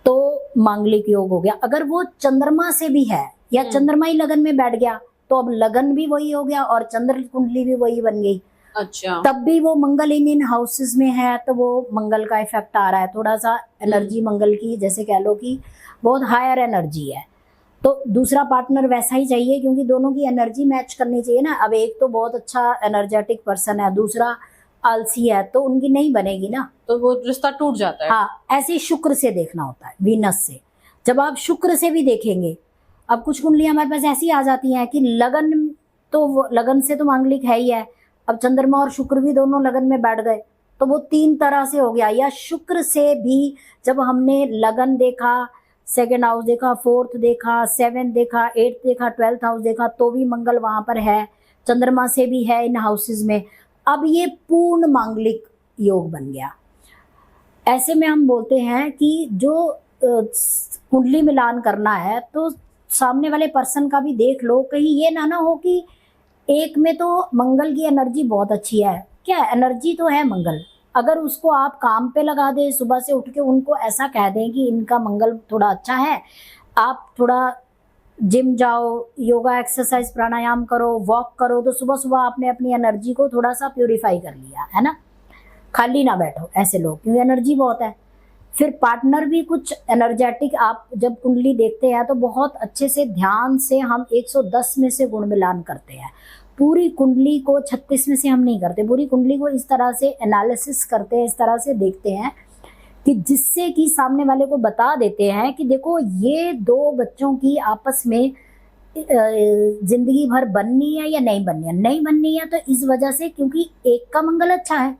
तो मांगलिक योग हो गया। अगर वो चंद्रमा से भी है या चंद्रमा ही लगन में बैठ गया तो अब लगन भी वही हो गया और चंद्र कुंडली भी वही बन गई। अच्छा, तब भी वो मंगल इन हाउसेस में है तो वो मंगल का इफेक्ट आ रहा है, थोड़ा सा एनर्जी मंगल की, जैसे कह लो कि बहुत हायर एनर्जी है, तो दूसरा पार्टनर वैसा ही चाहिए, क्योंकि दोनों की एनर्जी मैच करनी चाहिए ना। अब एक तो बहुत अच्छा एनर्जेटिक पर्सन है, दूसरा आलसी है, तो उनकी नहीं बनेगी ना, तो वो रिश्ता टूट जाता है। हाँ, ऐसे शुक्र से देखना होता है, वीनस से। जब आप शुक्र से भी देखेंगे, अब कुछ कुंडलियां हमारे पास ऐसी आ जाती हैं कि लगन, तो लगन से तो मांगलिक है ही है, अब चंद्रमा और शुक्र भी दोनों लगन में बैठ गए तो वो 3 तरह से हो गया। या शुक्र से भी जब हमने लगन देखा, सेकेंड हाउस देखा, 4th देखा, 7th देखा, 8th देखा, 12th हाउस देखा, तो भी मंगल वहां पर है, चंद्रमा से भी है इन हाउसेज में, अब ये पूर्ण मांगलिक योग बन गया। ऐसे में हम बोलते हैं कि जो कुंडली मिलान करना है तो सामने वाले पर्सन का भी देख लो, कहीं ये ना हो कि एक में तो मंगल की एनर्जी बहुत अच्छी है, क्या एनर्जी तो है मंगल, अगर उसको आप काम पे लगा दें, सुबह से उठ के उनको ऐसा कह दें कि इनका मंगल थोड़ा अच्छा है, आप थोड़ा जिम जाओ, योगा एक्सरसाइज प्राणायाम करो, वॉक करो, तो सुबह सुबह आपने अपनी एनर्जी को थोड़ा सा प्यूरिफाई कर लिया है ना। खाली ना बैठो ऐसे लोग, क्योंकि एनर्जी बहुत है। फिर पार्टनर भी कुछ एनर्जेटिक, आप जब कुंडली देखते हैं तो बहुत अच्छे से ध्यान से हम 110 में से गुण मिलान करते हैं। पूरी कुंडली को 36 में से हम नहीं करते, पूरी कुंडली को इस तरह से एनालिसिस करते हैं, इस तरह से देखते हैं कि जिससे कि सामने वाले को बता देते हैं कि देखो ये दो बच्चों की आपस में जिंदगी भर बननी है या नहीं बननी है। नहीं बननी है तो इस वजह से, क्योंकि एक का मंगल अच्छा है,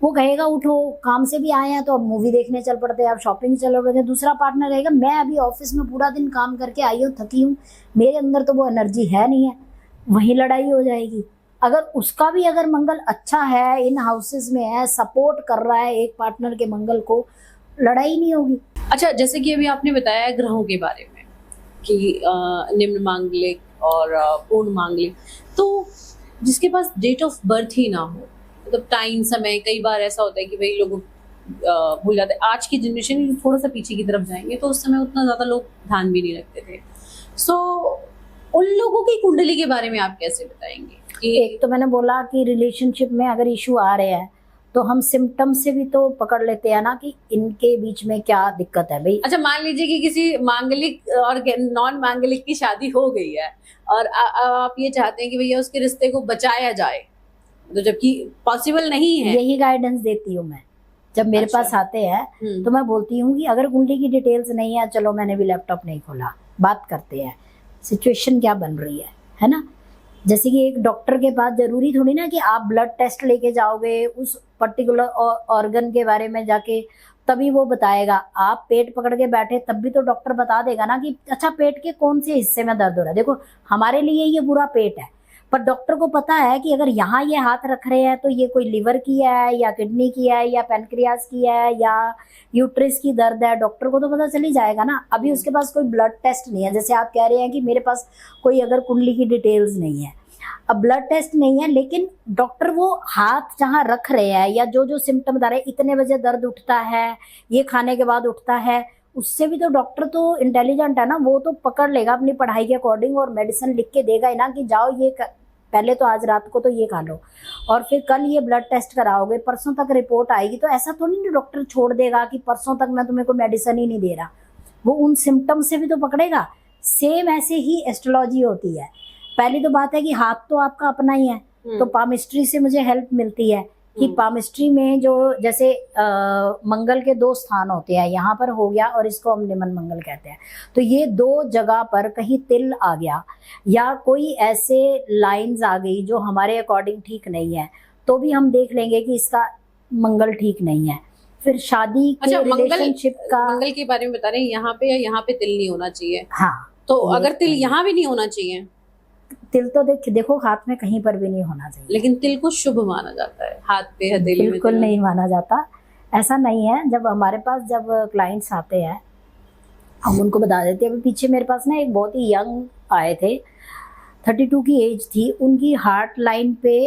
वो कहेगा उठो, काम से भी आए हैं तो अब मूवी देखने चल पड़ते हैं, अब शॉपिंग चल पड़ते हैं। दूसरा पार्टनर रहेगा मैं अभी ऑफिस में पूरा दिन काम करके आई हूँ, थकी हूँ, मेरे अंदर तो वो एनर्जी है नहीं है, वहीं लड़ाई हो जाएगी। अगर उसका भी अगर मंगल अच्छा है, इन हाउसेस में है, सपोर्ट कर रहा है एक पार्टनर के मंगल को, लड़ाई नहीं होगी। अच्छा, जैसे कि अभी आपने बताया ग्रहों के बारे में कि निम्न मांगलिक और पूर्ण मांगलिक, तो जिसके पास डेट ऑफ बर्थ ही ना हो, मतलब टाइम समय, कई बार ऐसा होता है कि भाई लोग भूल जाते हैं। आज की जनरेशन थोड़ा सा पीछे की तरफ जाएंगे तो उस समय उतना ज्यादा लोग ध्यान भी नहीं रखते थे। सो उन लोगों की कुंडली के बारे में आप कैसे बताएंगे? एक तो मैंने बोला कि रिलेशनशिप में अगर इशू आ रहे हैं तो हम सिम्टम से भी तो पकड़ लेते हैं ना कि इनके बीच में क्या दिक्कत है भाई। अच्छा, मान लीजिए कि किसी मांगलिक और नॉन मांगलिक की शादी हो गई है और आप ये चाहते हैं कि भैया उसके रिश्ते को बचाया जाए, तो जबकि पॉसिबल नहीं है। यही गाइडेंस देती हूँ मैं जब मेरे पास आते हैं, तो मैं बोलती हूँ कि अगर कुंडली की डिटेल्स नहीं है, चलो मैंने भी लैपटॉप नहीं खोला, बात करते हैं, सिचुएशन क्या बन रही है ना। जैसे कि एक डॉक्टर के पास जरूरी थोड़ी ना कि आप ब्लड टेस्ट लेके जाओगे उस पर्टिकुलर ऑर्गन के बारे में जाके तभी वो बताएगा। आप पेट पकड़ के बैठे तब भी तो डॉक्टर बता देगा ना कि अच्छा पेट के कौन से हिस्से में दर्द हो रहा है। देखो हमारे लिए ये पूरा पेट है, पर डॉक्टर को पता है कि अगर यहाँ ये हाथ रख रहे हैं तो ये कोई लिवर की है या किडनी की है या पेनक्रियाज की है या यूट्रिस की दर्द है, डॉक्टर को तो पता चल ही जाएगा ना। अभी उसके पास कोई ब्लड टेस्ट नहीं है, जैसे आप कह रहे हैं कि मेरे पास कोई अगर कुंडली की डिटेल्स नहीं है, अब ब्लड टेस्ट नहीं है, लेकिन डॉक्टर वो हाथ जहाँ रख रहे हैं या जो जो सिम्टम बता रहे हैं, इतने बजे दर्द उठता है, ये खाने के बाद उठता है, उससे भी तो डॉक्टर तो इंटेलिजेंट है ना, वो तो पकड़ लेगा अपनी पढ़ाई के अकॉर्डिंग और मेडिसिन लिख के देगा ही ना कि जाओ ये पहले तो आज रात को तो ये खा लो और फिर कल ये ब्लड टेस्ट कराओगे, परसों तक रिपोर्ट आएगी। तो ऐसा तो नहीं डॉक्टर छोड़ देगा कि परसों तक मैं तुम्हें कोई मेडिसिन ही नहीं दे रहा, वो उन सिम्टम से भी तो पकड़ेगा। सेम ऐसे ही एस्ट्रोलॉजी होती है। पहली तो बात है कि हाथ तो आपका अपना ही है, तो पामिस्ट्री से मुझे हेल्प मिलती है कि पामिस्ट्री में जो जैसे मंगल के दो स्थान होते हैं, यहाँ पर हो गया और इसको हम निमन मंगल कहते हैं, तो ये दो जगह पर कहीं तिल आ गया या कोई ऐसे लाइंस आ गई जो हमारे अकॉर्डिंग ठीक नहीं है, तो भी हम देख लेंगे कि इसका मंगल ठीक नहीं है। फिर शादी के रिलेशनशिप का मंगल के बारे में बता रहे हैं, यहाँ पे या यहाँ पे तिल नहीं होना चाहिए। हाँ, तो अगर तिल यहाँ भी नहीं होना चाहिए, तिल तो देखो हाथ में कहीं पर भी नहीं होना चाहिए, लेकिन तिल को शुभ माना जाता है, हाथ पे हथेली में बिल्कुल नहीं माना जाता। ऐसा नहीं है। जब हमारे पास जब क्लाइंट्स आते हैं हम उनको बता देते हैं। पीछे मेरे पास ना एक बहुत ही यंग आए थे, 32 की एज थी, उनकी हार्ट लाइन पे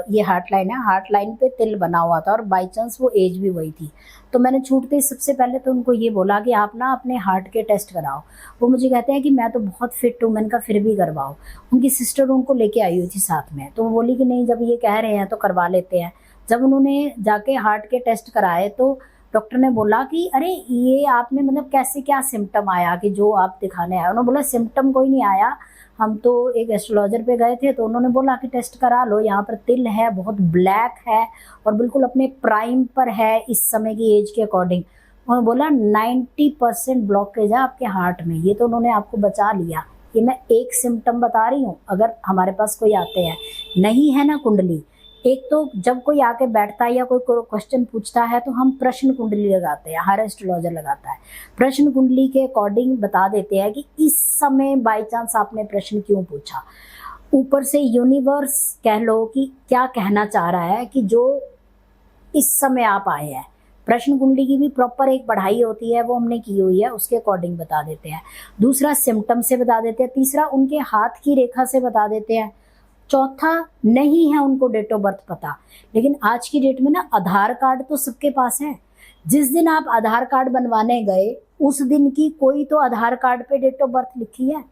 ये हार्ट लाइन है, हार्ट लाइन पे तिल बना हुआ था और बाई चांस वो एज भी वही थी। तो मैंने छूटते ही सबसे पहले तो उनको ये बोला कि आप ना अपने हार्ट के टेस्ट कराओ। वो मुझे कहते हैं कि मैं तो बहुत फिट हूँ। मैंने कहा फिर भी करवाओ। उनकी सिस्टर उनको लेके आई हुई थी साथ में, तो वो बोली कि नहीं जब ये कह रहे हैं तो करवा लेते हैं। जब उन्होंने जाके हार्ट के टेस्ट कराए तो डॉक्टर ने बोला कि अरे ये आपने मतलब कैसे क्या सिम्टम आया कि जो आप दिखाने आए। उन्होंने बोला सिम्टम कोई नहीं आया, हम तो एक एस्ट्रोलॉजर पे गए थे तो उन्होंने बोला कि टेस्ट करा लो, यहाँ पर तिल है, बहुत ब्लैक है और बिल्कुल अपने प्राइम पर है इस समय की एज के अकॉर्डिंग। उन्होंने बोला 90% ब्लॉकेज है आपके हार्ट में, ये तो उन्होंने आपको बचा लिया। ये मैं एक सिम्टम बता रही हूँ। अगर हमारे पास कोई आते हैं नहीं है ना कुंडली, एक तो जब कोई आके बैठता है या कोई क्वेश्चन पूछता है तो हम प्रश्न कुंडली लगाते हैं, हर एस्ट्रोलॉजर लगाता है। प्रश्न कुंडली के अकॉर्डिंग बता देते हैं कि इस समय बाय चांस आपने प्रश्न क्यों पूछा। ऊपर से यूनिवर्स कह लो कि क्या कहना चाह रहा है कि जो इस समय आप आए हैं। प्रश्न कुंडली की भी प्रॉपर एक पढ़ाई होती है, वो हमने की हुई है, उसके अकॉर्डिंग बता देते हैं। दूसरा सिम्टम से बता देते हैं। तीसरा उनके हाथ की रेखा से बता देते हैं। चौथा, नहीं है उनको डेट ऑफ बर्थ पता। लेकिन आज की डेट में ना आधार कार्ड तो सबके पास है। जिस दिन आप आधार कार्ड बनवाने गए उस दिन की कोई तो आधार कार्ड पे डेट ऑफ बर्थ लिखी है।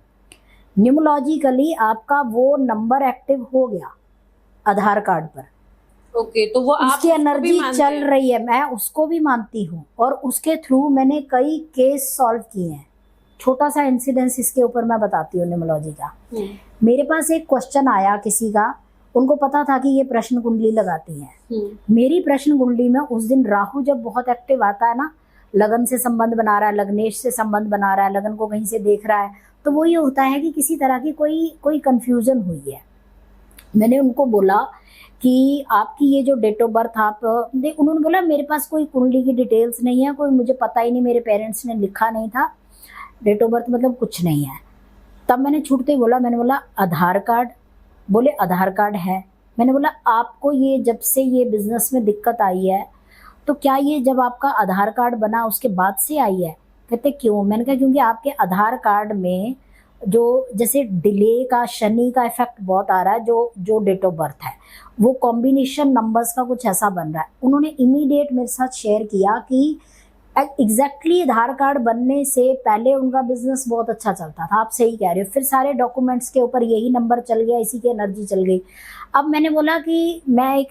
न्यूमोलॉजिकली आपका वो नंबर एक्टिव हो गया आधार कार्ड पर। ओके, तो वो आप उसकी एनर्जी चल रही है, मैं उसको भी मानती हूँ। और उसके थ्रू मैंने कई केस सॉल्व किए हैं। छोटा सा इंसिडेंस इसके ऊपर मैं बताती हूँ न्यूमोलॉजी का। मेरे पास एक क्वेश्चन आया किसी का, उनको पता था कि ये प्रश्न कुंडली लगाती है। मेरी प्रश्न कुंडली में उस दिन राहु जब बहुत एक्टिव आता है ना, लगन से संबंध बना रहा है, लग्नेश से संबंध बना रहा है, लगन को कहीं से देख रहा है, तो वो ये होता है कि किसी तरह की कोई कंफ्यूजन हुई है। मैंने उनको बोला कि आपकी ये जो डेट ऑफ बर्थ उन्होंने बोला मेरे पास कोई कुंडली की डिटेल्स नहीं है, कोई मुझे पता ही नहीं, मेरे पेरेंट्स ने लिखा नहीं था, डेट ऑफ बर्थ मतलब कुछ नहीं है। तब मैंने छूटते ही बोला, मैंने बोला आधार कार्ड? बोले आधार कार्ड है। मैंने बोला आपको ये जब से ये बिजनेस में दिक्कत आई है तो क्या ये जब आपका आधार कार्ड बना उसके बाद से आई है? कहते क्यों? मैंने कहा क्योंकि आपके आधार कार्ड में जो जैसे डिले का, शनि का इफेक्ट बहुत आ रहा है, जो डेट ऑफ बर्थ है वो कॉम्बिनेशन नंबर्स का कुछ ऐसा बन रहा है। उन्होंने इमीडिएट मेरे साथ शेयर किया कि एग्जैक्टली आधार कार्ड बनने से पहले उनका बिजनेस बहुत अच्छा चलता था। आप सही कह रहे हो। फिर सारे डॉक्यूमेंट्स के ऊपर यही नंबर चल गया, इसी की एनर्जी चल गई। अब मैंने बोला कि मैं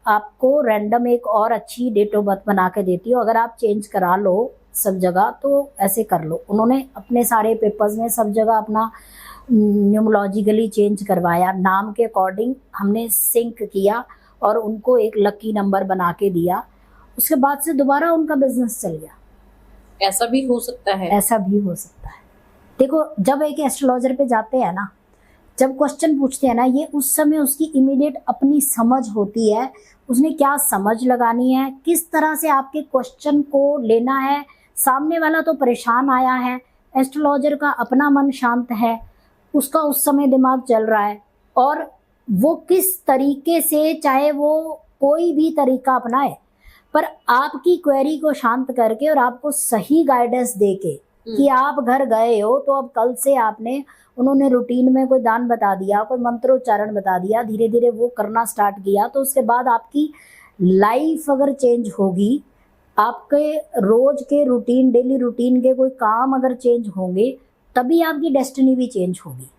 आपको रैंडम एक और अच्छी डेट ऑफ बर्थ बना के देती हूँ, अगर आप चेंज करा लो सब जगह तो ऐसे कर लो। उन्होंने अपने सारे पेपर्स में सब जगह अपना न्यूमोलॉजिकली चेंज करवाया, नाम के अकॉर्डिंग हमने सिंक किया और उनको एक लकी नंबर बना के दिया। उसके बाद से दोबारा उनका बिजनेस चल गया। ऐसा भी हो सकता है? ऐसा भी हो सकता है। देखो, जब एक एस्ट्रोलॉजर पे जाते हैं ना, जब क्वेश्चन पूछते हैं ना, ये उस समय उसकी इमीडिएट अपनी समझ होती है, उसने क्या समझ लगानी है, किस तरह से आपके क्वेश्चन को लेना है। सामने वाला तो परेशान आया है, एस्ट्रोलॉजर का अपना मन शांत है, उसका उस समय दिमाग चल रहा है, और वो किस तरीके से, चाहे वो कोई भी तरीका अपनाए, पर आपकी क्वेरी को शांत करके और आपको सही गाइडेंस देके कि आप घर गए हो तो अब कल से उन्होंने रूटीन में कोई दान बता दिया, कोई मंत्रोच्चारण बता दिया, धीरे धीरे वो करना स्टार्ट किया, तो उसके बाद आपकी लाइफ अगर चेंज होगी, आपके रोज के रूटीन, डेली रूटीन के कोई काम अगर चेंज होंगे, तभी आपकी डेस्टिनी भी चेंज होगी।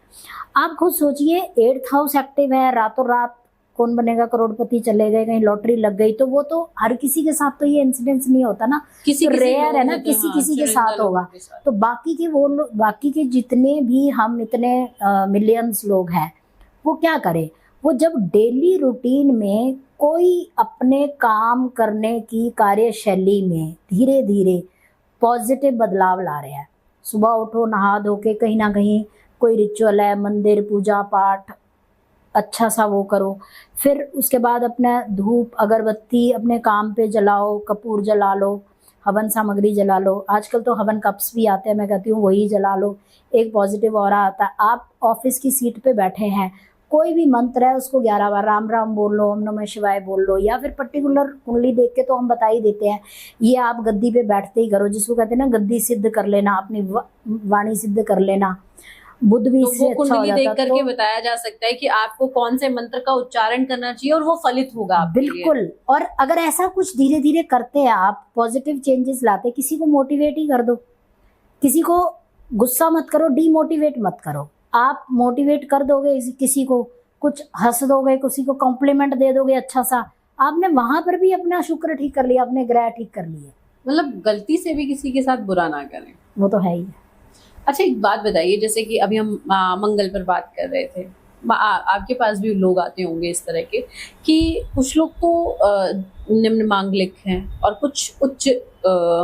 आप खुद सोचिए, 8th हाउस एक्टिव है, रातों रात कौन बनेगा करोड़पति चले गए, कहीं लॉटरी लग गई, तो वो तो हर किसी के साथ तो ये इंसिडेंस नहीं होता ना, किसी तो रेयर है ना, किसी के साथ होगा। तो बाकी के जितने भी हम इतने मिलियंस लोग हैं, वो क्या करें? वो जब डेली रूटीन में कोई अपने काम करने की कार्यशैली में धीरे धीरे पॉजिटिव बदलाव ला रहे हैं, सुबह उठो, नहा धो के कहीं ना कहीं कोई रिचुअल है, मंदिर, पूजा पाठ अच्छा सा वो करो, फिर उसके बाद अपना धूप अगरबत्ती अपने काम पे जलाओ, कपूर जला लो, हवन सामग्री जला लो। आजकल तो हवन कप्स भी आते हैं, मैं कहती हूँ वही जला लो, एक पॉजिटिव ऑरा आता है। आप ऑफिस की सीट पे बैठे हैं, कोई भी मंत्र है उसको 11 बार राम राम बोल लो, ओम नमः शिवाय बोल लो, या फिर पर्टिकुलर कुंडली देख के तो हम बता ही देते हैं, ये आप गद्दी पे बैठते ही करो, जिसको कहते हैं ना गद्दी सिद्ध कर लेना, अपनी वाणी सिद्ध कर लेना। बुध भी तो इससे वो अच्छा कुंडली हो जाता देख करके तो बताया जा सकता है कि आपको कौन से मंत्र का उच्चारण करना चाहिए और वो फलित होगा आपके लिए। बिल्कुल। और अगर ऐसा कुछ धीरे धीरे करते हैं आप, पॉजिटिव चेंजेस लाते, किसी को मोटिवेट ही कर दो, किसी को गुस्सा मत करो, डीमोटिवेट मत करो। आप मोटिवेट कर दोगे किसी को, कुछ हंस दोगे, किसी को कॉम्प्लीमेंट दे दोगे अच्छा सा, आपने वहां पर भी अपना शुक्र ठीक कर लिया, अपने ग्रह ठीक कर लिए। मतलब गलती से भी किसी के साथ बुरा ना करें, वो तो है ही। अच्छा, एक बात बताइए, जैसे कि अभी हम मंगल पर बात कर रहे थे, आपके पास भी लोग आते होंगे इस तरह के कि कुछ लोग तो निम्न मांगलिक हैं और कुछ उच्च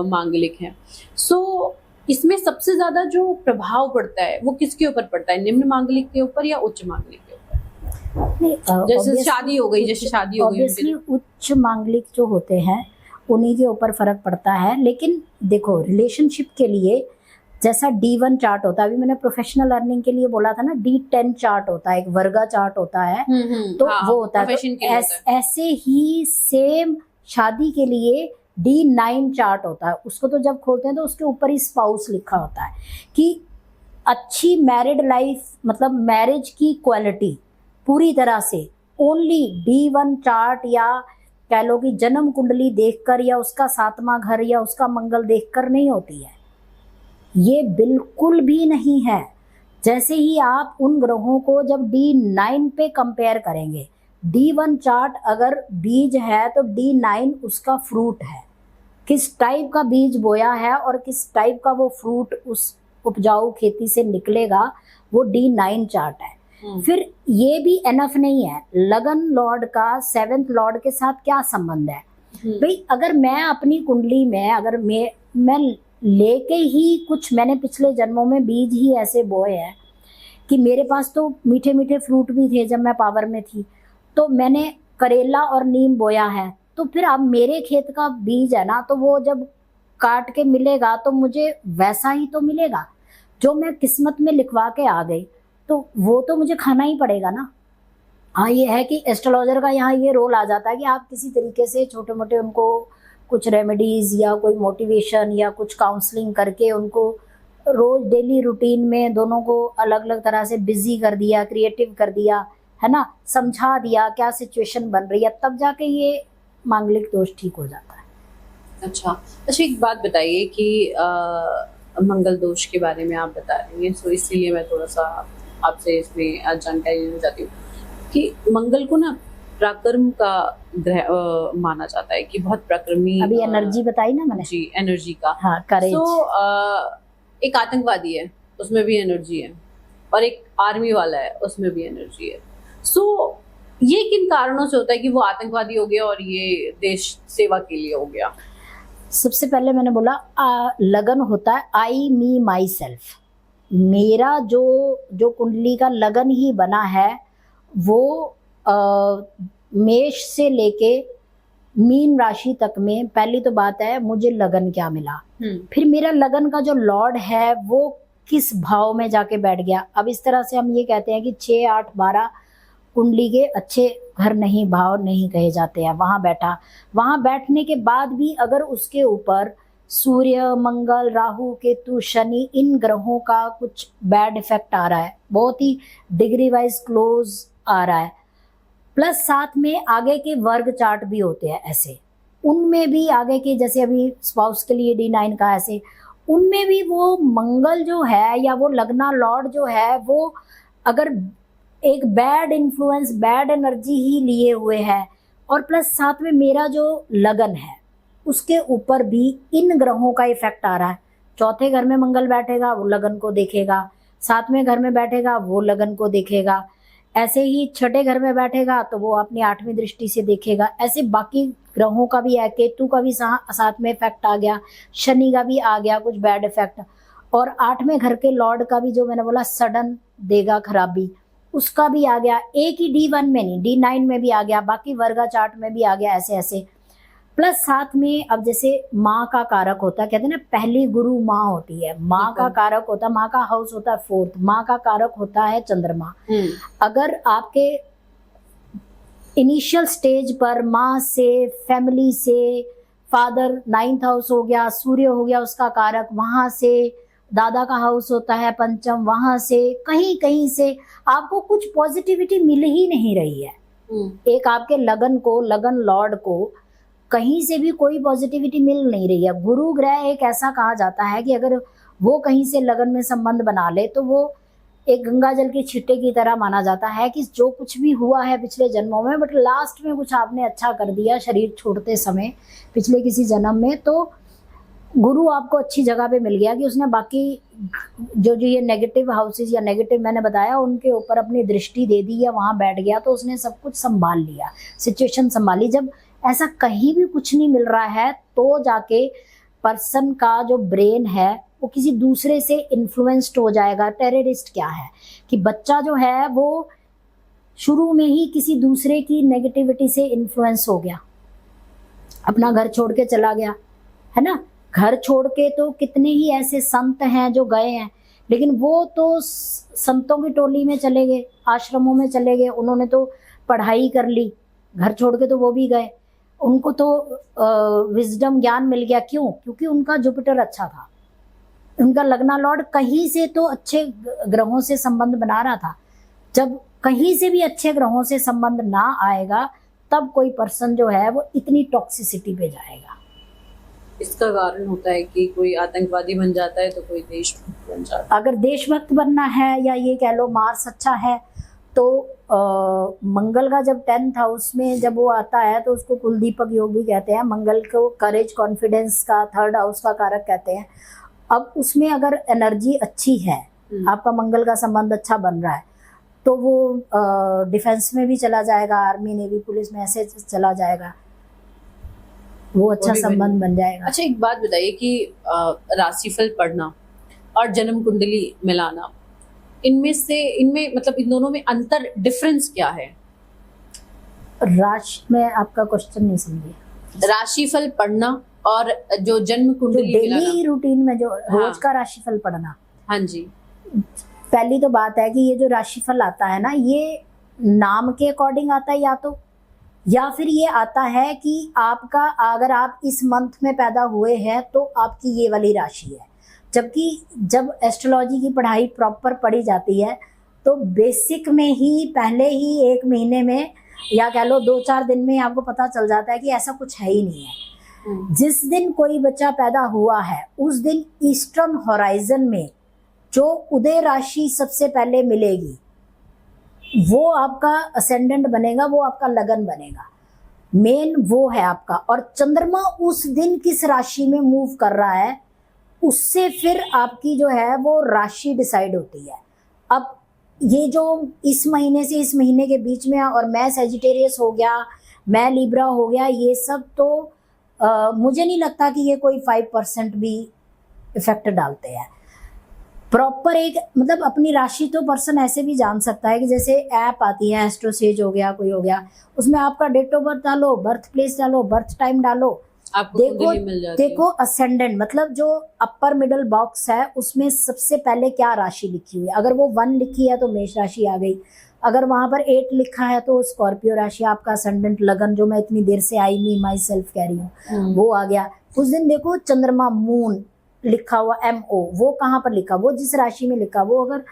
मांगलिक हैं। सो इसमें सबसे ज्यादा जो प्रभाव पड़ता है वो किसके ऊपर पड़ता है, निम्न मांगलिक के ऊपर या उच्च मांगलिक के ऊपर? जैसे शादी हो गई, ऑब्वियसली उच्च मांगलिक जो होते हैं उन्हीं के ऊपर फर्क पड़ता है। लेकिन देखो, रिलेशनशिप के लिए जैसा D1 चार्ट होता है, अभी मैंने प्रोफेशनल अर्निंग के लिए बोला था ना, D10 चार्ट होता है, एक वर्गा चार्ट होता है, तो हाँ, वो होता है। तो ऐसे ही सेम शादी के लिए D9 चार्ट होता है, उसको तो जब खोलते हैं तो उसके ऊपर ही स्पाउस लिखा होता है कि अच्छी मैरिड लाइफ, मतलब मैरिज की क्वालिटी, पूरी तरह से ओनली D1 चार्ट या कह लो कि जन्म कुंडली देखकर या उसका 7वां घर या उसका मंगल देखकर नहीं होती है, ये बिल्कुल भी नहीं है। जैसे ही आप उन ग्रहों को जब D9 पे कंपेयर करेंगे, D1 चार्ट अगर बीज है तो D9 उसका फ्रूट है, किस टाइप का बीज बोया है और किस टाइप का वो फ्रूट उस उपजाऊ खेती से निकलेगा, वो D9 चार्ट है। फिर ये भी एनफ नहीं है, लगन लॉर्ड का 7th लॉर्ड के साथ क्या संबंध है भाई। अगर मैं अपनी कुंडली में अगर मैं लेके ही कुछ मैंने पिछले जन्मों में बीज ही ऐसे बोए हैं कि मेरे पास तो मीठे मीठे फ्रूट भी थे जब मैं पावर में थी, तो मैंने करेला और नीम बोया है, तो फिर अब मेरे खेत का बीज है ना, तो वो जब काट के मिलेगा तो मुझे वैसा ही तो मिलेगा जो मैं किस्मत में लिखवा के आ गई, तो वो तो मुझे खाना ही पड़ेगा ना। हाँ, ये है कि एस्ट्रोलॉजर का यहाँ ये रोल आ जाता है कि आप किसी तरीके से छोटे मोटे उनको कुछ रेमेडीज या कोई मोटिवेशन या कुछ काउंसलिंग करके उनको रोज डेली रूटीन में दोनों को अलग अलग तरह से बिजी कर दिया, क्रिएटिव कर दिया, है ना, समझा दिया क्या सिचुएशन बन रही है, तब जाके ये मांगलिक दोष ठीक हो जाता है। अच्छा, एक बात बताइए कि मंगल दोष के बारे में आप बता रही हैं, तो इसलिए मैं थोड़ा सा आपसे इसमें जानकारी लेना चाहती हूँ कि मंगल को ना पराक्रम का ग्रह माना जाता है कि बहुत पराक्रमी। अभी एनर्जी बताई ना मैंने जी, एनर्जी का। हाँ, करेज। तो एक आतंकवादी है, उसमें भी एनर्जी है, और एक आर्मी वाला है, उसमें भी एनर्जी है। सो ये किन कारणों से होता है कि वो आतंकवादी हो गया और ये देश सेवा के लिए हो गया? सबसे पहले मैंने बोला लगन होता है आई मी माई सेल्फ। मेरा जो कुंडली का लगन ही बना है वो मेष से लेके मीन राशि तक में, पहली तो बात है मुझे लगन क्या मिला, फिर मेरा लगन का जो लॉर्ड है वो किस भाव में जाके बैठ गया। अब इस तरह से हम ये कहते हैं कि 6, 8, 12 कुंडली के अच्छे घर नहीं, भाव नहीं कहे जाते हैं, वहां बैठा। वहां बैठने के बाद भी अगर उसके ऊपर सूर्य, मंगल, राहु, केतु, शनि, इन ग्रहों का कुछ बैड इफेक्ट आ रहा है, बहुत ही डिग्री वाइज क्लोज आ रहा है, प्लस साथ में आगे के वर्ग चार्ट भी होते हैं ऐसे, उनमें भी आगे के, जैसे अभी स्पाउस के लिए D9 का ऐसे, उनमें भी वो मंगल जो है या वो लगना लॉर्ड जो है वो अगर एक बैड इन्फ्लुएंस, बैड एनर्जी ही लिए हुए है, और प्लस साथ में मेरा जो लगन है उसके ऊपर भी इन ग्रहों का इफेक्ट आ रहा है। चौथे घर में मंगल बैठेगा वो लगन को देखेगा, 7वें घर में बैठेगा वो लगन को देखेगा, ऐसे ही छठे घर में बैठेगा तो वो अपनी 8वीं दृष्टि से देखेगा। ऐसे बाकी ग्रहों का भी है, केतु का भी साथ में इफेक्ट आ गया, शनि का भी आ गया कुछ बैड इफेक्ट, और 8वें घर के लॉर्ड का भी जो मैंने बोला सडन देगा खराबी, उसका भी आ गया। एक ही D1 में नहीं, D9 में भी आ गया, बाकी वर्गा चार्ट में भी आ गया, ऐसे ऐसे। प्लस साथ में अब जैसे माँ का कारक होता है, कहते हैं ना पहली गुरु माँ होती है, माँ का कारक होता है, माँ का हाउस होता है 4th, माँ का कारक होता है चंद्रमा। अगर आपके इनिशियल स्टेज पर माँ से, फैमिली से, फादर 9th हाउस हो गया, सूर्य हो गया उसका कारक, वहां से दादा का हाउस होता है 5th, वहां से कहीं कहीं से आपको कुछ पॉजिटिविटी मिल ही नहीं रही है। एक आपके लगन को, लगन लॉर्ड को कहीं से भी कोई पॉजिटिविटी मिल नहीं रही है। गुरु ग्रह एक ऐसा कहा जाता है कि अगर वो कहीं से लगन में संबंध बना ले तो वो एक गंगा जल के छिट्टे की तरह माना जाता है कि जो कुछ भी हुआ है पिछले जन्मों में, बट लास्ट में कुछ आपने अच्छा कर दिया शरीर छोड़ते समय पिछले किसी जन्म में, तो गुरु आपको अच्छी जगह पे मिल गया कि उसने बाकी जो ये नेगेटिव हाउसेज या नेगेटिव मैंने बताया उनके ऊपर अपनी दृष्टि दे दी या वहां बैठ गया, तो उसने सब कुछ संभाल लिया, सिचुएशन संभाली। जब ऐसा कहीं भी कुछ नहीं मिल रहा है तो जाके पर्सन का जो ब्रेन है वो किसी दूसरे से इन्फ्लुएंस्ड हो जाएगा। टेररिस्ट क्या है कि बच्चा जो है वो शुरू में ही किसी दूसरे की नेगेटिविटी से इन्फ्लुएंस हो गया, अपना घर छोड़ के चला गया, है ना। घर छोड़ के तो कितने ही ऐसे संत हैं जो गए हैं, लेकिन वो तो संतों की टोली में चले गए, आश्रमों में चले गए, उन्होंने तो पढ़ाई कर ली, घर छोड़ के तो वो भी गए, उनको तो विजडम ज्ञान मिल गया। क्यों? क्योंकि उनका जुपिटर अच्छा था, उनका लगना लॉर्ड कहीं से तो अच्छे ग्रहों से संबंध बना रहा था। जब कहीं से भी अच्छे ग्रहों से संबंध ना आएगा, तब कोई पर्सन जो है वो इतनी टॉक्सिसिटी पे जाएगा। इसका कारण होता है कि कोई आतंकवादी बन जाता है तो कोई देशभक्त बन जाता है। अगर देशभक्त बनना है, या ये कह लो मार्स अच्छा है, तो मंगल का जब 10th हाउस में जब वो आता है तो उसको कुलदीपक योग भी कहते हैं। मंगल को करेज कॉन्फिडेंस का 3rd हाउस का कारक कहते हैं। अब उसमें अगर एनर्जी अच्छी है, आपका मंगल का संबंध अच्छा बन रहा है, तो वो डिफेंस में भी चला जाएगा, आर्मी नेवी पुलिस में ऐसे चला जाएगा, वो अच्छा संबंध बन जाएगा। अच्छा, एक बात बताइए कि राशिफल पढ़ना और जन्म कुंडली मिलाना, इनमें मतलब इन दोनों में अंतर, डिफरेंस क्या है? मैं आपका क्वेश्चन नहीं समझी। राशिफल पढ़ना और जो जन्म कुंडली डेली रूटीन में जो रोज का राशिफल पढ़ना। हाँ जी। पहली तो बात है कि ये जो राशिफल आता है ना, ये नाम के अकॉर्डिंग आता है, या फिर ये आता है कि आपका, अगर आप इस मंथ में पैदा हुए हैं तो आपकी ये वाली राशि है। जबकि जब एस्ट्रोलॉजी की पढ़ाई प्रॉपर पढ़ी जाती है तो बेसिक में ही पहले ही 1 महीने में, या कह लो 2-4 दिन में आपको पता चल जाता है कि ऐसा कुछ है ही नहीं है। जिस दिन कोई बच्चा पैदा हुआ है उस दिन ईस्टर्न होराइजन में जो उदय राशि सबसे पहले मिलेगी, वो आपका असेंडेंट बनेगा, वो आपका लगन बनेगा, मेन वो है आपका। और चंद्रमा उस दिन किस राशि में मूव कर रहा है, उससे फिर आपकी जो है वो राशि डिसाइड होती है। अब ये जो इस महीने से इस महीने के बीच में, और मैं सेजिटेरियस हो गया, मैं लिब्रा हो गया, ये सब तो मुझे नहीं लगता कि ये कोई 5% भी इफेक्ट डालते हैं। प्रॉपर एक मतलब अपनी राशि तो पर्सन ऐसे भी जान सकता है कि जैसे ऐप आती है, एस्ट्रोसेज हो गया, कोई हो गया, उसमें आपका डेट ऑफ बर्थ डालो, बर्थ प्लेस डालो, बर्थ टाइम डालो, आपको देखो असेंडेंट, मतलब जो अपर मिडल बॉक्स है उसमें सबसे पहले क्या राशि लिखी हुई है। अगर वो 1 लिखी है तो मेष राशि आ गई, अगर वहां पर 8 लिखा है तो स्कॉर्पियो राशि, आपका असेंडेंट लगन, जो मैं इतनी देर से आई मी माई सेल्फ कह रही हूँ, वो आ गया। उस दिन देखो चंद्रमा मून लिखा हुआ, MO, वो कहाँ पर लिखा, वो जिस राशि में लिखा, वो अगर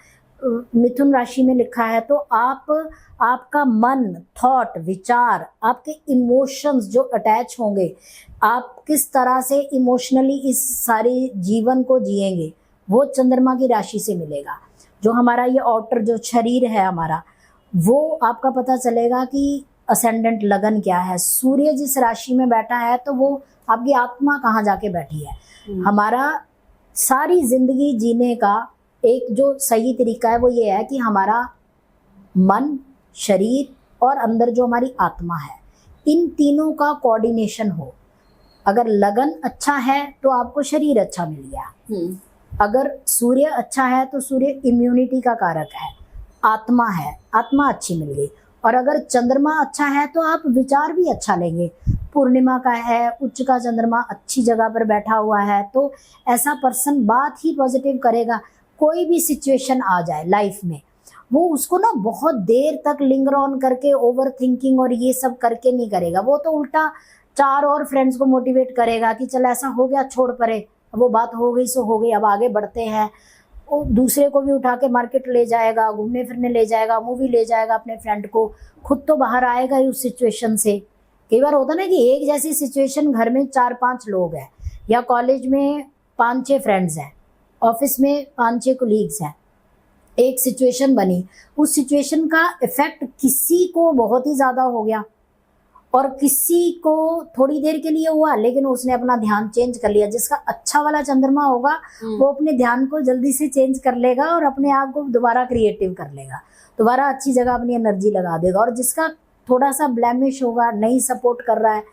मिथुन राशि में लिखा है तो आपका मन, थॉट, विचार, आपके इमोशंस जो अटैच होंगे, आप किस तरह से इमोशनली इस सारे जीवन को जिएंगे, वो चंद्रमा की राशि से मिलेगा। जो हमारा ये आउटर जो शरीर है हमारा, वो आपका पता चलेगा कि असेंडेंट लगन क्या है। सूर्य जिस राशि में बैठा है तो वो आपकी आत्मा कहाँ जाके बैठी है। हमारा सारी जिंदगी जीने का एक जो सही तरीका है वो ये है कि हमारा मन, शरीर और अंदर जो हमारी आत्मा है, इन तीनों का कोऑर्डिनेशन हो। अगर लगन अच्छा है तो आपको शरीर अच्छा मिल गया, अगर सूर्य अच्छा है तो सूर्य इम्यूनिटी का कारक है, आत्मा है, आत्मा अच्छी मिल गई। और अगर चंद्रमा अच्छा है तो आप विचार भी अच्छा लेंगे। पूर्णिमा का है, उच्च का चंद्रमा अच्छी जगह पर बैठा हुआ है तो ऐसा पर्सन बात ही पॉजिटिव करेगा। कोई भी सिचुएशन आ जाए लाइफ में, वो उसको ना बहुत देर तक लिंगर ऑन करके ओवर थिंकिंग और ये सब करके नहीं करेगा। वो तो उल्टा 4 और फ्रेंड्स को मोटिवेट करेगा कि चल ऐसा हो गया, छोड़ परे, वो बात हो गई सो हो गई, अब आगे बढ़ते हैं। वो दूसरे को भी उठा के मार्केट ले जाएगा, घूमने फिरने ले जाएगा, मूवी ले जाएगा अपने फ्रेंड को, खुद तो बाहर आएगा ही उस सिचुएशन से। कई बार होता ना कि एक जैसी सिचुएशन, घर में 4-5 लोग हैं, या कॉलेज में 5-6 फ्रेंड्स हैं, ऑफिस में 5-6 कोलीग्स हैं, एक सिचुएशन बनी, उस सिचुएशन का इफेक्ट किसी को बहुत ही ज्यादा हो गया और किसी को थोड़ी देर के लिए हुआ, लेकिन उसने अपना ध्यान चेंज कर लिया। जिसका अच्छा वाला चंद्रमा होगा वो अपने ध्यान को जल्दी से चेंज कर लेगा और अपने आप को दोबारा क्रिएटिव कर लेगा, दोबारा अच्छी जगह अपनी एनर्जी लगा देगा। और जिसका थोड़ा सा ब्लैमिश होगा, नहीं सपोर्ट कर रहा है,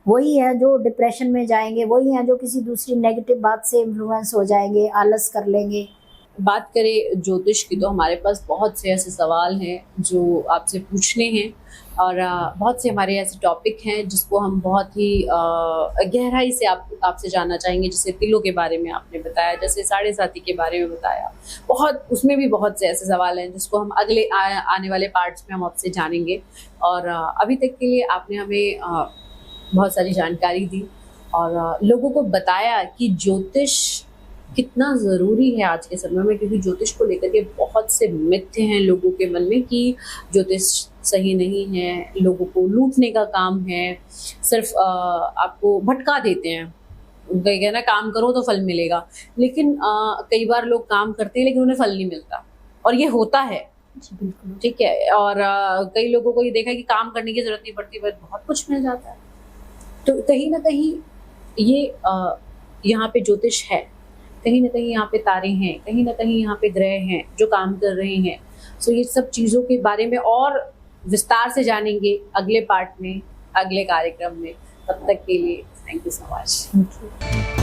वही है जो डिप्रेशन में जाएंगे, वही है जो किसी दूसरी नेगेटिव बात से इन्फ्लुएंस हो जाएंगे, आलस कर लेंगे। बात करें ज्योतिष की तो हमारे पास बहुत से ऐसे सवाल हैं जो आपसे पूछने हैं और बहुत से हमारे ऐसे टॉपिक हैं जिसको हम बहुत ही गहराई से आपसे जानना चाहेंगे। जैसे तिलों के बारे में आपने बताया, जैसे साढ़े साथी के बारे में बताया, बहुत उसमें भी बहुत से ऐसे सवाल हैं जिसको हम अगले आने वाले पार्ट्स में हम आपसे जानेंगे। और अभी तक के लिए आपने हमें बहुत सारी जानकारी दी और लोगों को बताया कि ज्योतिष कितना ज़रूरी है आज के समय में, क्योंकि ज्योतिष को लेकर के बहुत से मिथ हैं लोगों के मन में कि ज्योतिष सही नहीं है, लोगों को लूटने का काम है, सिर्फ आपको भटका देते हैं। उनका ये कहना काम करो तो फल मिलेगा, लेकिन कई बार लोग काम करते हैं लेकिन उन्हें फल नहीं मिलता, और ये होता है। जी बिल्कुल। ठीक है, और कई लोगों को ये देखा है कि काम करने की जरूरत नहीं पड़ती, बस बहुत कुछ मिल जाता है। तो कहीं ना कहीं ये यहाँ पे ज्योतिष है, कहीं ना कहीं यहाँ पे तारे हैं, कहीं ना कहीं यहाँ पे ग्रह हैं जो काम कर रहे हैं। सो ये सब चीज़ों के बारे में और विस्तार से जानेंगे अगले पार्ट में, अगले कार्यक्रम में। तब तक के लिए thank you so much. Thank you.